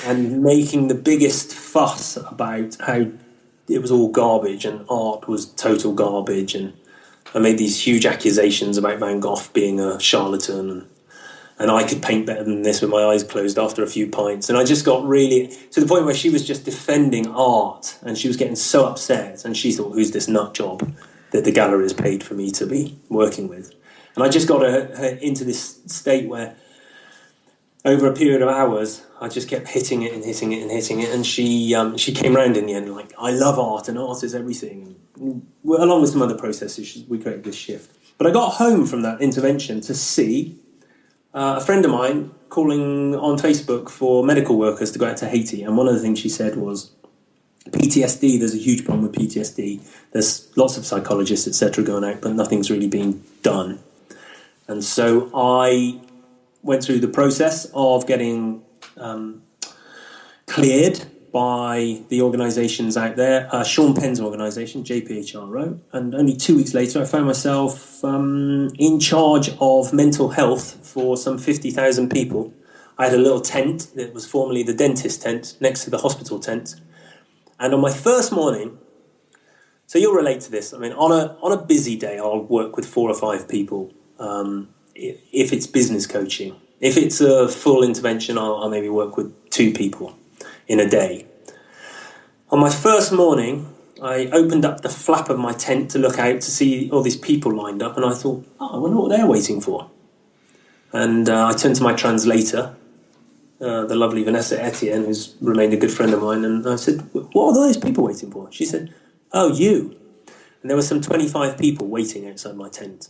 Speaker 3: and making the biggest fuss about how it was all garbage and art was total garbage, and I made these huge accusations about Van Gogh being a charlatan and I could paint better than this with my eyes closed after a few pints. And I just got really to the point where she was just defending art and she was getting so upset, and she thought, who's this nut job that the gallery has paid for me to be working with? And I just got her into this state where over a period of hours, I just kept hitting it, and she came round in the end, like, I love art, and art is everything. And along with some other processes, we created this shift. But I got home from that intervention to see a friend of mine calling on Facebook for medical workers to go out to Haiti, and one of the things she said was, PTSD, there's a huge problem with PTSD. There's lots of psychologists, etc., going out, but nothing's really being done. And so I went through the process of getting cleared by the organisations out there, Sean Penn's organisation, JPHRO, and only 2 weeks later I found myself in charge of mental health for some 50,000 people. I had a little tent that was formerly the dentist tent next to the hospital tent, and on my first morning, so you'll relate to this, I mean, on a busy day I'll work with 4 or 5 people, if it's business coaching. If it's a full intervention, I'll maybe work with 2 people in a day. On my first morning, I opened up the flap of my tent to look out to see all these people lined up, and I thought, I wonder what they're waiting for. And I turned to my translator, the lovely Vanessa Etienne, who's remained a good friend of mine, and I said, what are those people waiting for? She said, oh, you. And there were some 25 people waiting outside my tent,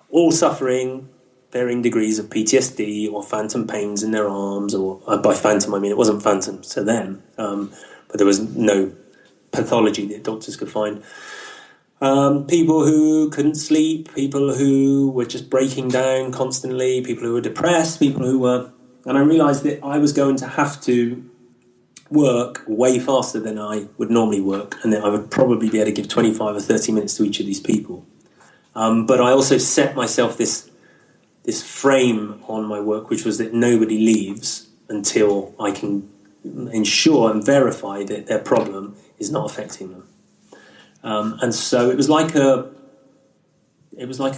Speaker 3: all suffering varying degrees of PTSD or phantom pains in their arms, or by phantom I mean it wasn't phantom to them, but there was no pathology that doctors could find. People who couldn't sleep, people who were just breaking down constantly, people who were depressed, people who were... And I realised that I was going to have to work way faster than I would normally work, and that I would probably be able to give 25 or 30 minutes to each of these people. But I also set myself this frame on my work, which was that nobody leaves until I can ensure and verify that their problem is not affecting them. And so it was like a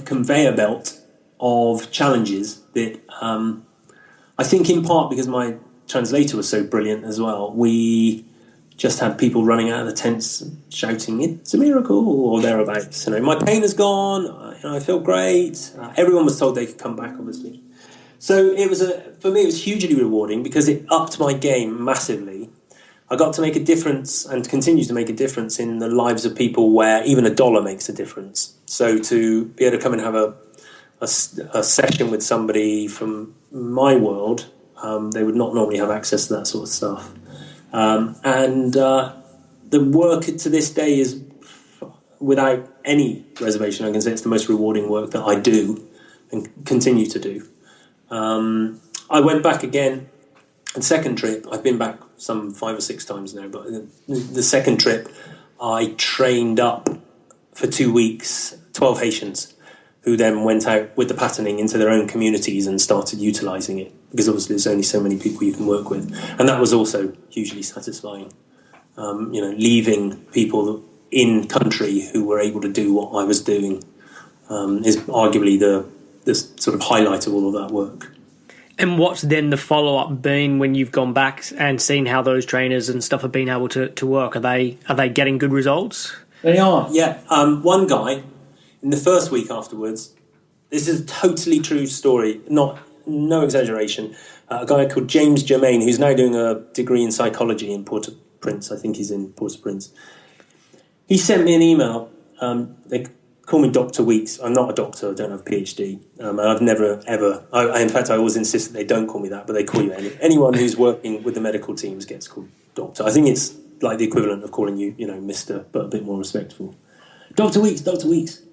Speaker 3: conveyor belt of challenges that I think in part because my translator was so brilliant as well, we just had people running out of the tents shouting, "It's a miracle," or thereabouts. My pain is gone. I feel great. Everyone was told they could come back, obviously. So for me, it was hugely rewarding because it upped my game massively. I got to make a difference and continue to make a difference in the lives of people where even $1 makes a difference. So to be able to come and have a session with somebody from my world, they would not normally have access to that sort of stuff. And the work to this day is, without any reservation, I can say it's the most rewarding work that I do and continue to do. I went back again, and second trip, I've been back some 5 or 6 times now, but the second trip, I trained up for 2 weeks 12 Haitians who then went out with the patterning into their own communities and started utilising it, because obviously there's only so many people you can work with. And that was also hugely satisfying. Leaving people in country who were able to do what I was doing is arguably the sort of highlight of all of that work.
Speaker 1: And what's then the follow-up been when you've gone back and seen how those trainers and stuff have been able to work? Are they getting good results?
Speaker 3: They are, yeah. One guy, in the first week afterwards, this is a totally true story, no exaggeration, a guy called James Germain, who's now doing a degree in psychology in Port-au-Prince. I think he's in Port-au-Prince. He sent me an email. They call me Dr. Weeks. I'm not a doctor. I don't have a PhD. I've never, ever... in fact, I always insist that they don't call me that, but they call you anyone who's working with the medical teams gets called doctor. I think it's like the equivalent of calling you, Mr., but a bit more respectful. Dr. Weeks, Dr. Weeks.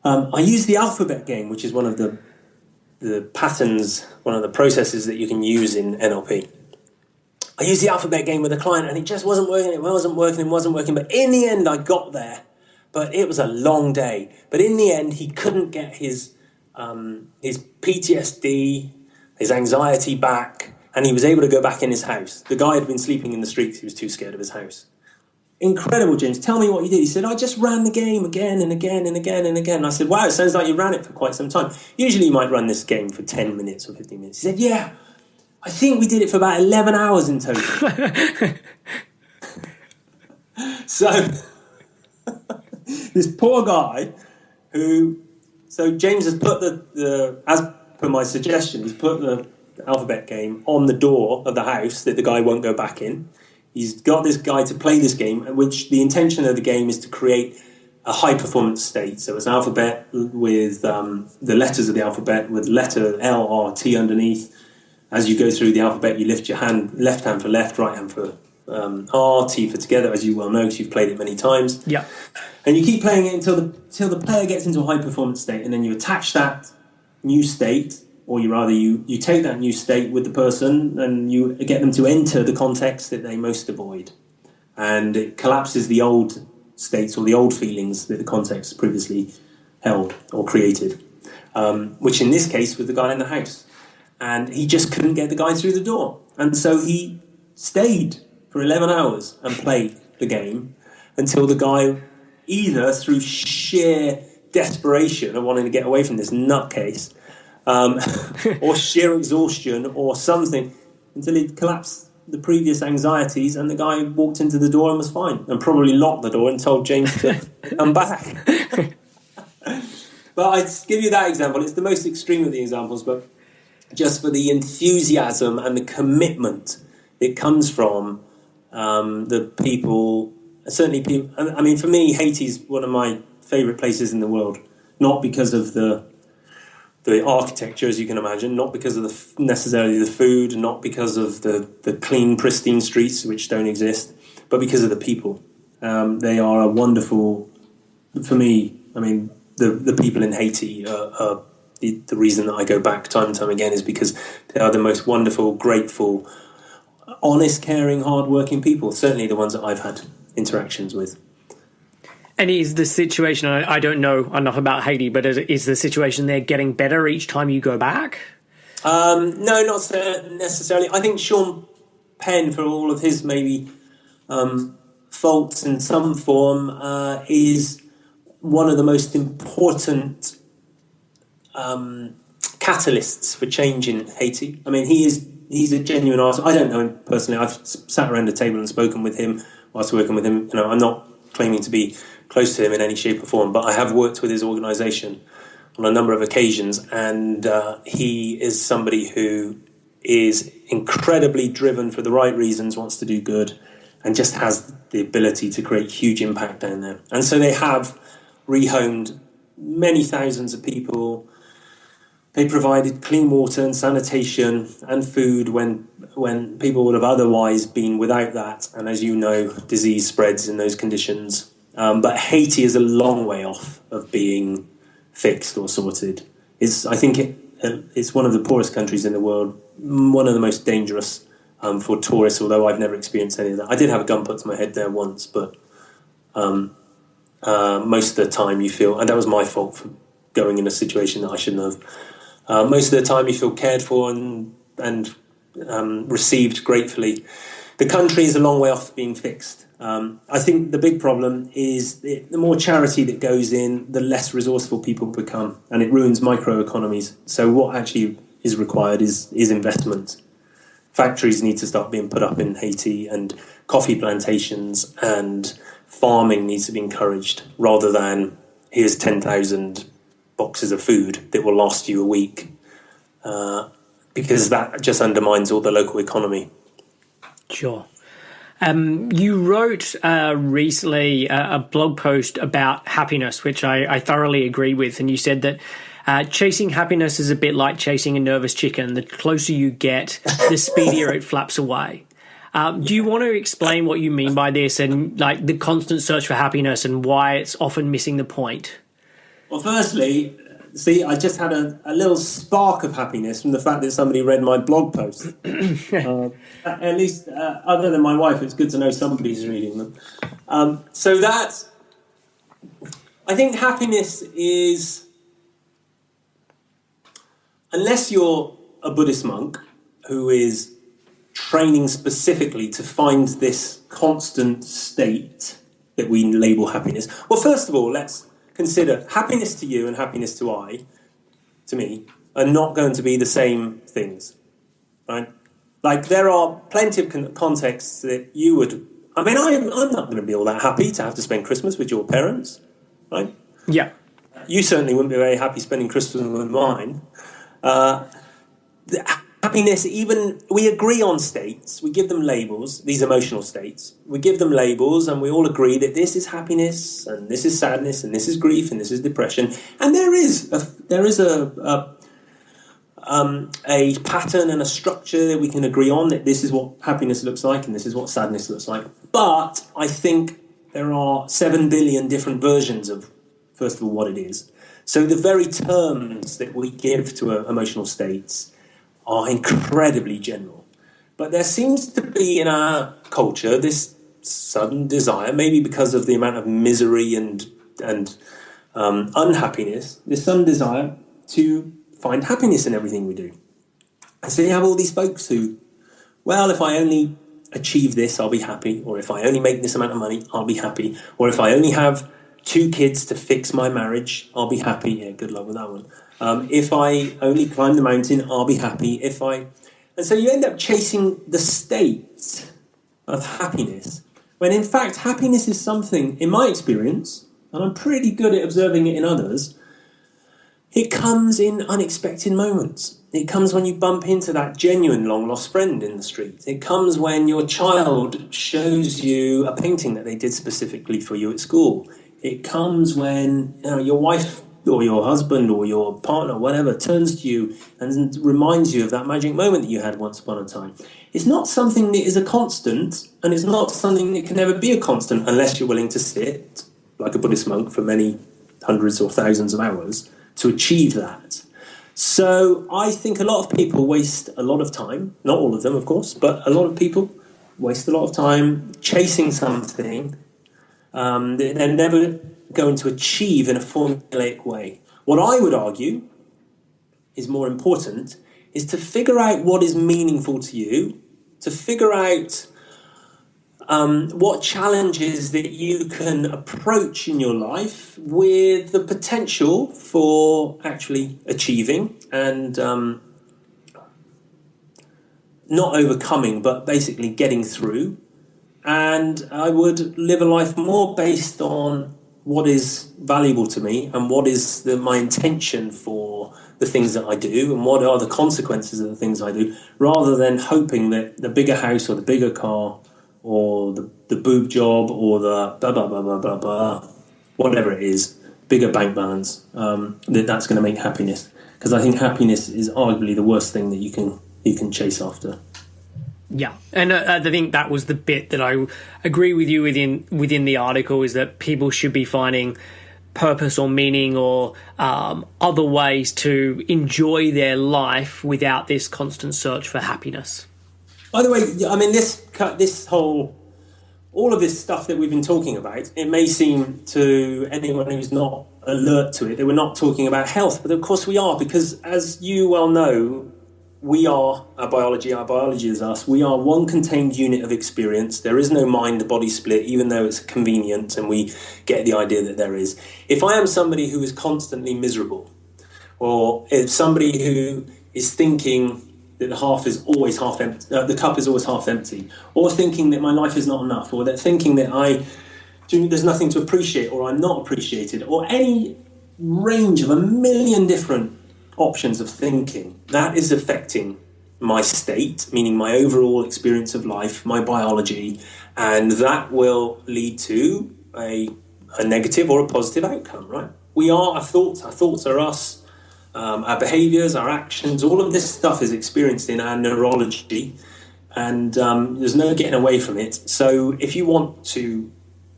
Speaker 3: I use the alphabet game, which is one of the patterns, one of the processes that you can use in NLP. I used the alphabet game with a client, and it just wasn't working. But in the end, I got there. But it was a long day. But in the end, he couldn't get his PTSD, his anxiety back, and he was able to go back in his house. The guy had been sleeping in the streets. He was too scared of his house. Incredible, James. Tell me what you did. He said, I just ran the game again and again and again and again. And I said, wow, it sounds like you ran it for quite some time. Usually you might run this game for 10 minutes or 15 minutes. He said, yeah, I think we did it for about 11 hours in total. So this poor guy so James has put as per my suggestion, he's put the alphabet game on the door of the house that the guy won't go back in. He's got this guy to play this game, which the intention of the game is to create a high-performance state. So it's an alphabet with the letters of the alphabet with letter L, R, T underneath. As you go through the alphabet, you lift your hand, left hand for left, right hand for R, T for together, as you well know, because you've played it many times. Yeah. And you keep playing it until the player gets into a high-performance state, and then you attach that new state, or you take that new state with the person and you get them to enter the context that they most avoid. And it collapses the old states or the old feelings that the context previously held or created, which in this case was the guy in the house. And he just couldn't get the guy through the door. And so he stayed for 11 hours and played the game until the guy, either through sheer desperation of wanting to get away from this nutcase, or sheer exhaustion or something, until he'd collapsed the previous anxieties, and the guy walked into the door and was fine, and probably locked the door and told James to come back. But I'd give you that example. It's the most extreme of the examples, but just for the enthusiasm and the commitment that comes from the people, certainly people. I mean, for me, Haiti's one of my favourite places in the world, not because of the architecture, as you can imagine, not because of necessarily the food, not because of the clean, pristine streets, which don't exist, but because of the people. They are a wonderful, for me, I mean, the people in Haiti are the reason that I go back time and time again, is because they are the most wonderful, grateful, honest, caring, hard-working people, certainly the ones that I've had interactions with.
Speaker 1: And is the situation, I don't know enough about Haiti, but is the situation there getting better each time you go back?
Speaker 3: No, not necessarily. I think Sean Penn, for all of his maybe faults in some form, is one of the most important catalysts for change in Haiti. I mean, he's a genuine artist. I don't know him personally. I've sat around a table and spoken with him whilst working with him. You know, I'm not claiming to be close to him in any shape or form, but I have worked with his organisation on a number of occasions, and he is somebody who is incredibly driven for the right reasons, wants to do good, and just has the ability to create huge impact down there. And so they have rehomed many thousands of people. They provided clean water and sanitation and food when people would have otherwise been without that. And as you know, disease spreads in those conditions. But Haiti is a long way off of being fixed or sorted. I think it's one of the poorest countries in the world, one of the most dangerous for tourists, although I've never experienced any of that. I did have a gun put to my head there once, but most of the time you feel, and that was my fault for going in a situation that I shouldn't have, most of the time you feel cared for and received gratefully. The country is a long way off being fixed. I think the big problem is the more charity that goes in, the less resourceful people become, and it ruins microeconomies. So what actually is required is investment. Factories need to start being put up in Haiti, and coffee plantations and farming needs to be encouraged, rather than here's 10,000 boxes of food that will last you a week, because that just undermines all the local economy.
Speaker 1: Sure. You wrote recently a blog post about happiness, which I thoroughly agree with, and you said that chasing happiness is a bit like chasing a nervous chicken. The closer you get, the speedier it flaps away. Do you want to explain what you mean by this, and like the constant search for happiness and why it's often missing the point?
Speaker 3: Well, firstly, see, I just had a little spark of happiness from the fact that somebody read my blog post. At least, other than my wife, it's good to know somebody's reading them. So that's, I think happiness is, unless you're a Buddhist monk who is training specifically to find this constant state that we label happiness. Well, first of all, let's consider happiness to you and happiness to me, are not going to be the same things, right? Like, there are plenty of contexts that you would... I mean, I'm not going to be all that happy to have to spend Christmas with your parents, right?
Speaker 1: Yeah.
Speaker 3: You certainly wouldn't be very happy spending Christmas with mine. Happiness, even, we agree on states, we give them labels, these emotional states. We give them labels and we all agree that this is happiness and this is sadness and this is grief and this is depression. And there is a pattern and a structure that we can agree on, that this is what happiness looks like and this is what sadness looks like. But I think there are 7 billion different versions of, first of all, what it is. So the very terms that we give to emotional states are incredibly general. But there seems to be in our culture this sudden desire, maybe because of the amount of misery and unhappiness, this sudden desire to find happiness in everything we do. And so you have all these folks who, well, if I only achieve this, I'll be happy, or if I only make this amount of money, I'll be happy, or if I only have 2 kids to fix my marriage, I'll be happy. Yeah, good luck with that one. If I only climb the mountain, I'll be happy. And so you end up chasing the state of happiness, when in fact happiness is something, in my experience, and I'm pretty good at observing it in others, it comes in unexpected moments. It comes when you bump into that genuine long-lost friend in the street. It comes when your child shows you a painting that they did specifically for you at school. It comes when your wife or your husband or your partner, whatever, turns to you and reminds you of that magic moment that you had once upon a time. It's not something that is a constant, and it's not something that can never be a constant unless you're willing to sit like a Buddhist monk for many hundreds or thousands of hours to achieve that. So I think a lot of people waste a lot of time, not all of them, of course, but a lot of people waste a lot of time chasing something that they're never going to achieve in a formulaic way. What I would argue is more important is to figure out what is meaningful to you, to figure out what challenges that you can approach in your life with the potential for actually achieving and not overcoming, but basically getting through. And I would live a life more based on what is valuable to me and what is my intention for the things that I do and what are the consequences of the things I do, rather than hoping that the bigger house or the bigger car or the boob job or the blah, blah, blah, blah, blah, blah, whatever it is, bigger bank balance, that's going to make happiness. Because I think happiness is arguably the worst thing that you can chase after.
Speaker 1: Yeah, and I think that was the bit that I agree with you within the article, is that people should be finding purpose or meaning or other ways to enjoy their life without this constant search for happiness.
Speaker 3: By the way, I mean, all of this stuff that we've been talking about, it may seem to anyone who's not alert to it that we're not talking about health, but of course we are, because as you well know, our biology is us. We are one contained unit of experience. There is no mind-body split, even though it's convenient and we get the idea that there is. If I am somebody who is constantly miserable, or if somebody who is thinking that the cup is always half empty, or thinking that my life is not enough, or that thinking that there's nothing to appreciate, or I'm not appreciated, or any range of a million different options of thinking, that is affecting my state, meaning my overall experience of life, my biology, and that will lead to a negative or a positive outcome, right? We are our thoughts are us, our behaviours, our actions, all of this stuff is experienced in our neurology, and there's no getting away from it. So if you want to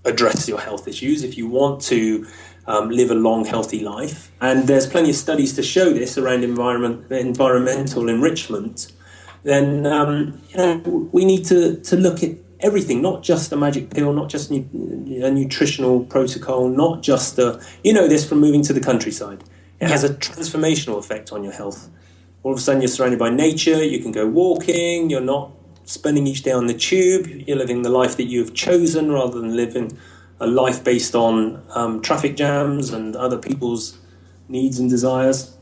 Speaker 3: address your health issues, if you want to live a long, healthy life, and there's plenty of studies to show this around environmental enrichment, then we need to look at everything, not just a magic pill, not just a nutritional protocol, not just this from moving to the countryside. It has a transformational effect on your health. All of a sudden you're surrounded by nature, you can go walking, you're not spending each day on the tube, you're living the life that you've chosen rather than living a life based on traffic jams and other people's needs and desires.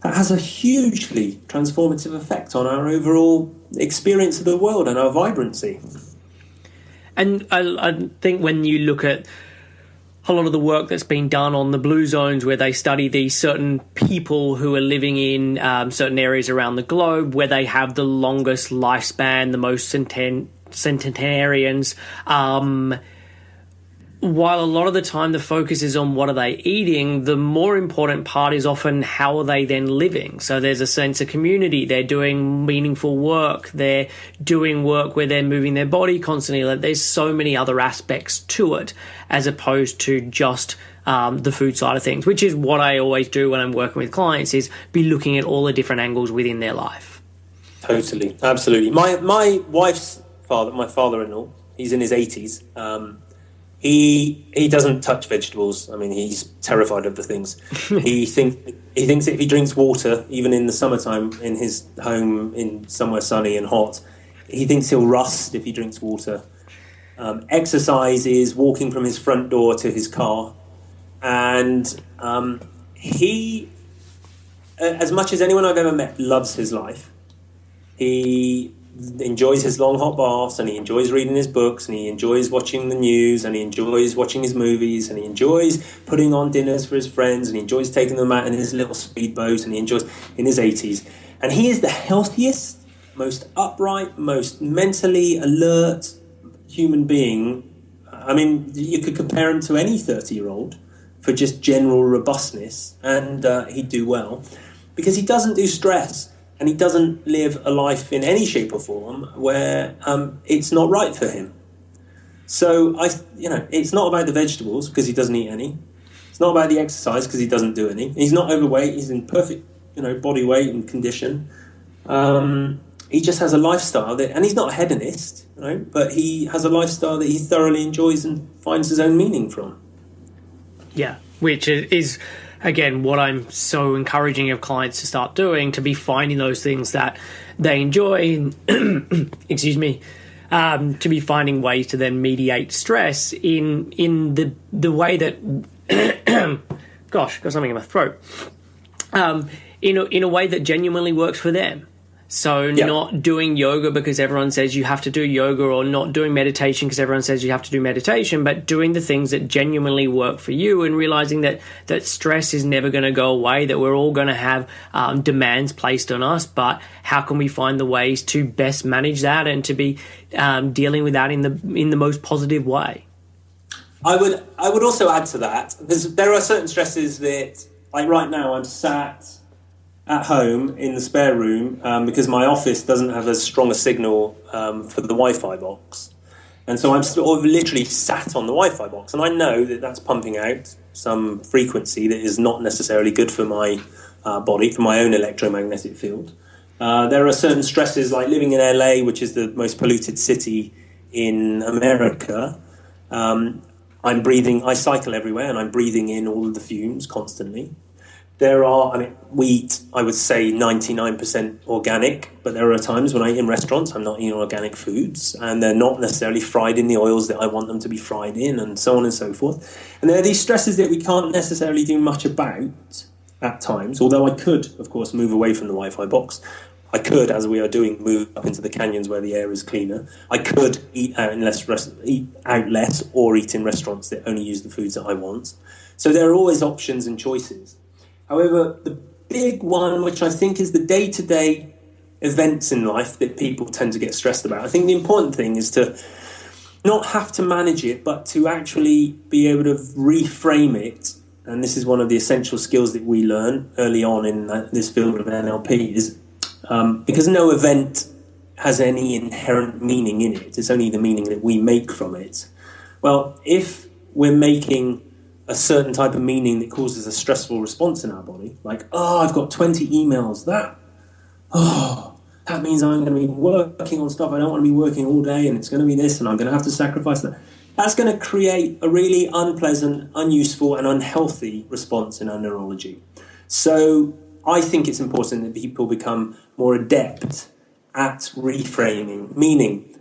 Speaker 3: That has a hugely transformative effect on our overall experience of the world and our vibrancy.
Speaker 1: And I think when you look at a lot of the work that's been done on the blue zones, where they study these certain people who are living in certain areas around the globe where they have the longest lifespan, the most centenarians, while a lot of the time the focus is on what are they eating, the more important part is often how are they then living. So there's a sense of community. They're doing meaningful work. They're doing work where they're moving their body constantly. Like, there's so many other aspects to it as opposed to just the food side of things, which is what I always do when I'm working with clients, is be looking at all the different angles within their life.
Speaker 3: Totally. Absolutely. My wife's father, my father-in-law, he's in his 80s. He doesn't touch vegetables. I mean, he's terrified of the things. He thinks that if he drinks water, even in the summertime in his home in somewhere sunny and hot, he thinks he'll rust if he drinks water. Exercise is walking from his front door to his car. And he, as much as anyone I've ever met, loves his life. He enjoys his long hot baths, and he enjoys reading his books, and he enjoys watching the news, and he enjoys watching his movies, and he enjoys putting on dinners for his friends, and he enjoys taking them out in his little speedboat, and he enjoys in his 80s. And he is the healthiest, most upright, most mentally alert human being. I mean, you could compare him to any 30-year-old for just general robustness, and he'd do well, because he doesn't do stress. And he doesn't live a life in any shape or form where it's not right for him. So it's not about the vegetables because he doesn't eat any. It's not about the exercise because he doesn't do any. He's not overweight. He's in perfect, body weight and condition. He just has a lifestyle and he's not a hedonist, but he has a lifestyle that he thoroughly enjoys and finds his own meaning from.
Speaker 1: Yeah, which is, again, what I'm so encouraging of clients to start doing, to be finding those things that they enjoy, and excuse me, to be finding ways to then mediate stress in the way that, gosh, got something in my throat, in a way that genuinely works for them. So not doing yoga because everyone says you have to do yoga, or not doing meditation because everyone says you have to do meditation, but doing the things that genuinely work for you, and realizing that stress is never going to go away, that we're all going to have demands placed on us, but how can we find the ways to best manage that and to be dealing with that in the most positive way?
Speaker 3: I would also add to that, there are certain stresses that, like right now, I'm sat at home in the spare room because my office doesn't have as strong a signal for the Wi-Fi box. And so I'm sort of literally sat on the Wi-Fi box. And I know that that's pumping out some frequency that is not necessarily good for my body, for my own electromagnetic field. There are certain stresses like living in LA, which is the most polluted city in America. I cycle everywhere and I'm breathing in all of the fumes constantly. We eat, I would say, 99% organic, but there are times when I eat in restaurants, I'm not eating organic foods, and they're not necessarily fried in the oils that I want them to be fried in, and so on and so forth. And there are these stresses that we can't necessarily do much about at times, although I could, of course, move away from the Wi-Fi box. I could, as we are doing, move up into the canyons where the air is cleaner. I could eat out less or eat in restaurants that only use the foods that I want. So there are always options and choices. However, the big one, which I think is the day-to-day events in life that people tend to get stressed about, I think the important thing is to not have to manage it, but to actually be able to reframe it. And this is one of the essential skills that we learn early on in this field of NLP, is because no event has any inherent meaning in it. It's only the meaning that we make from it. Well, if we're making a certain type of meaning that causes a stressful response in our body, like, I've got 20 emails, that means I'm going to be working on stuff I don't want to be working all day, and it's going to be this, and I'm going to have to sacrifice that. That's going to create a really unpleasant, unuseful, and unhealthy response in our neurology. So I think it's important that people become more adept at reframing, meaning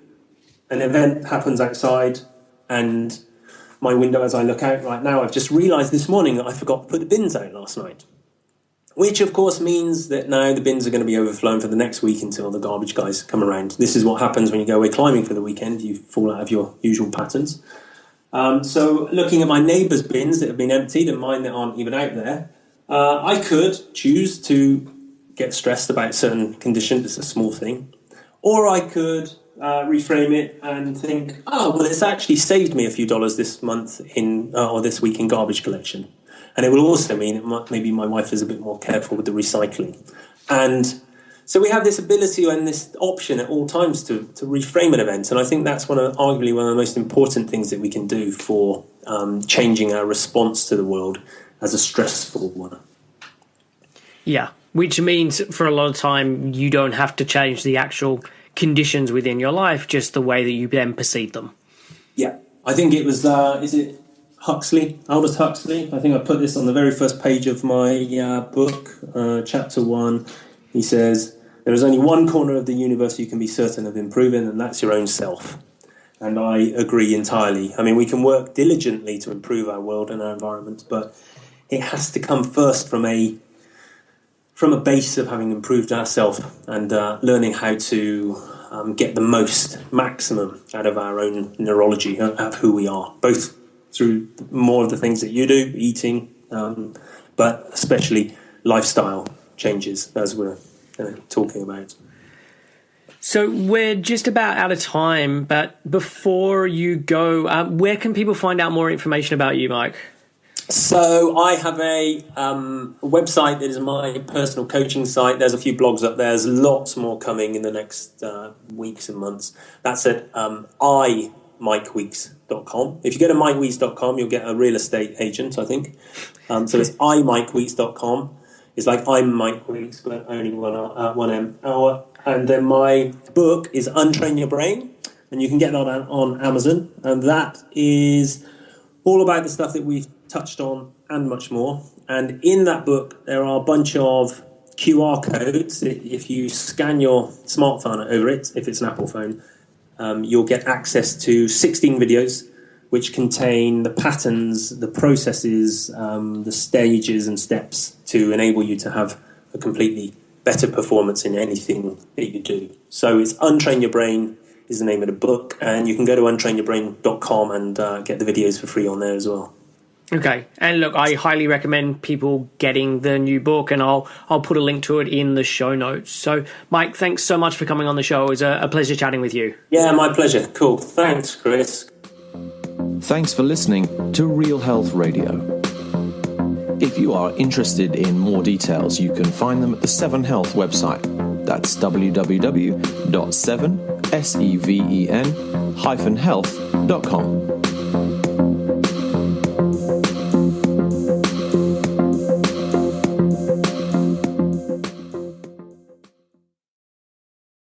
Speaker 3: an event happens outside, and my window as I look out right now, I've just realised this morning that I forgot to put the bins out last night. Which, of course, means that now the bins are going to be overflowing for the next week until the garbage guys come around. This is what happens when you go away climbing for the weekend. You fall out of your usual patterns. So looking at my neighbours' bins that have been emptied and mine that aren't even out there, I could choose to get stressed about certain conditions. It's a small thing. Or I could reframe it and think, it's actually saved me a few dollars this month or this week in garbage collection. And it will also mean maybe my wife is a bit more careful with the recycling. And so we have this ability and this option at all times to reframe an event. And I think that's arguably one of the most important things that we can do for changing our response to the world as a stressful one. Yeah,
Speaker 1: which means for a lot of time you don't have to change the actual conditions within your life, just the way that you then perceive them.
Speaker 3: Yeah, I think it was, is it Huxley, Aldous Huxley? I think I put this on the very first page of my book, chapter 1. He says, there is only one corner of the universe you can be certain of improving, and that's your own self. And I agree entirely. I mean, we can work diligently to improve our world and our environment, but it has to come first from a base of having improved ourselves and learning how to get the maximum out of our own neurology, of who we are, both through more of the things that you do, eating, but especially lifestyle changes, as we're talking about.
Speaker 1: So we're just about out of time, but before you go, where can people find out more information about you, Mike?
Speaker 3: So I have a website that is my personal coaching site. There's a few blogs up there. There's lots more coming in the next weeks and months. That's at imikeweeks.com. If you go to mikeweeks.com, you'll get a real estate agent, I think. So it's imikeweeks.com. It's like I'm Mike Weeks, but only one M. And then my book is Untrain Your Brain, and you can get that on Amazon. And that is all about the stuff that we've touched on and much more. And in that book, there are a bunch of QR codes. If you scan your smartphone over it, if it's an Apple phone, you'll get access to 16 videos which contain the patterns, the processes, the stages and steps to enable you to have a completely better performance in anything that you do. So it's Untrain Your Brain is the name of the book, and you can go to untrainyourbrain.com and get the videos for free on there as well.
Speaker 1: Okay, and look, I highly recommend people getting the new book, and I'll put a link to it in the show notes. So, Mike, thanks so much for coming on the show. It was a pleasure chatting with you.
Speaker 3: Yeah, my pleasure. Cool. Thanks, Chris.
Speaker 2: Thanks for listening to Real Health Radio. If you are interested in more details, you can find them at the 7 Health website. That's www.7health.com.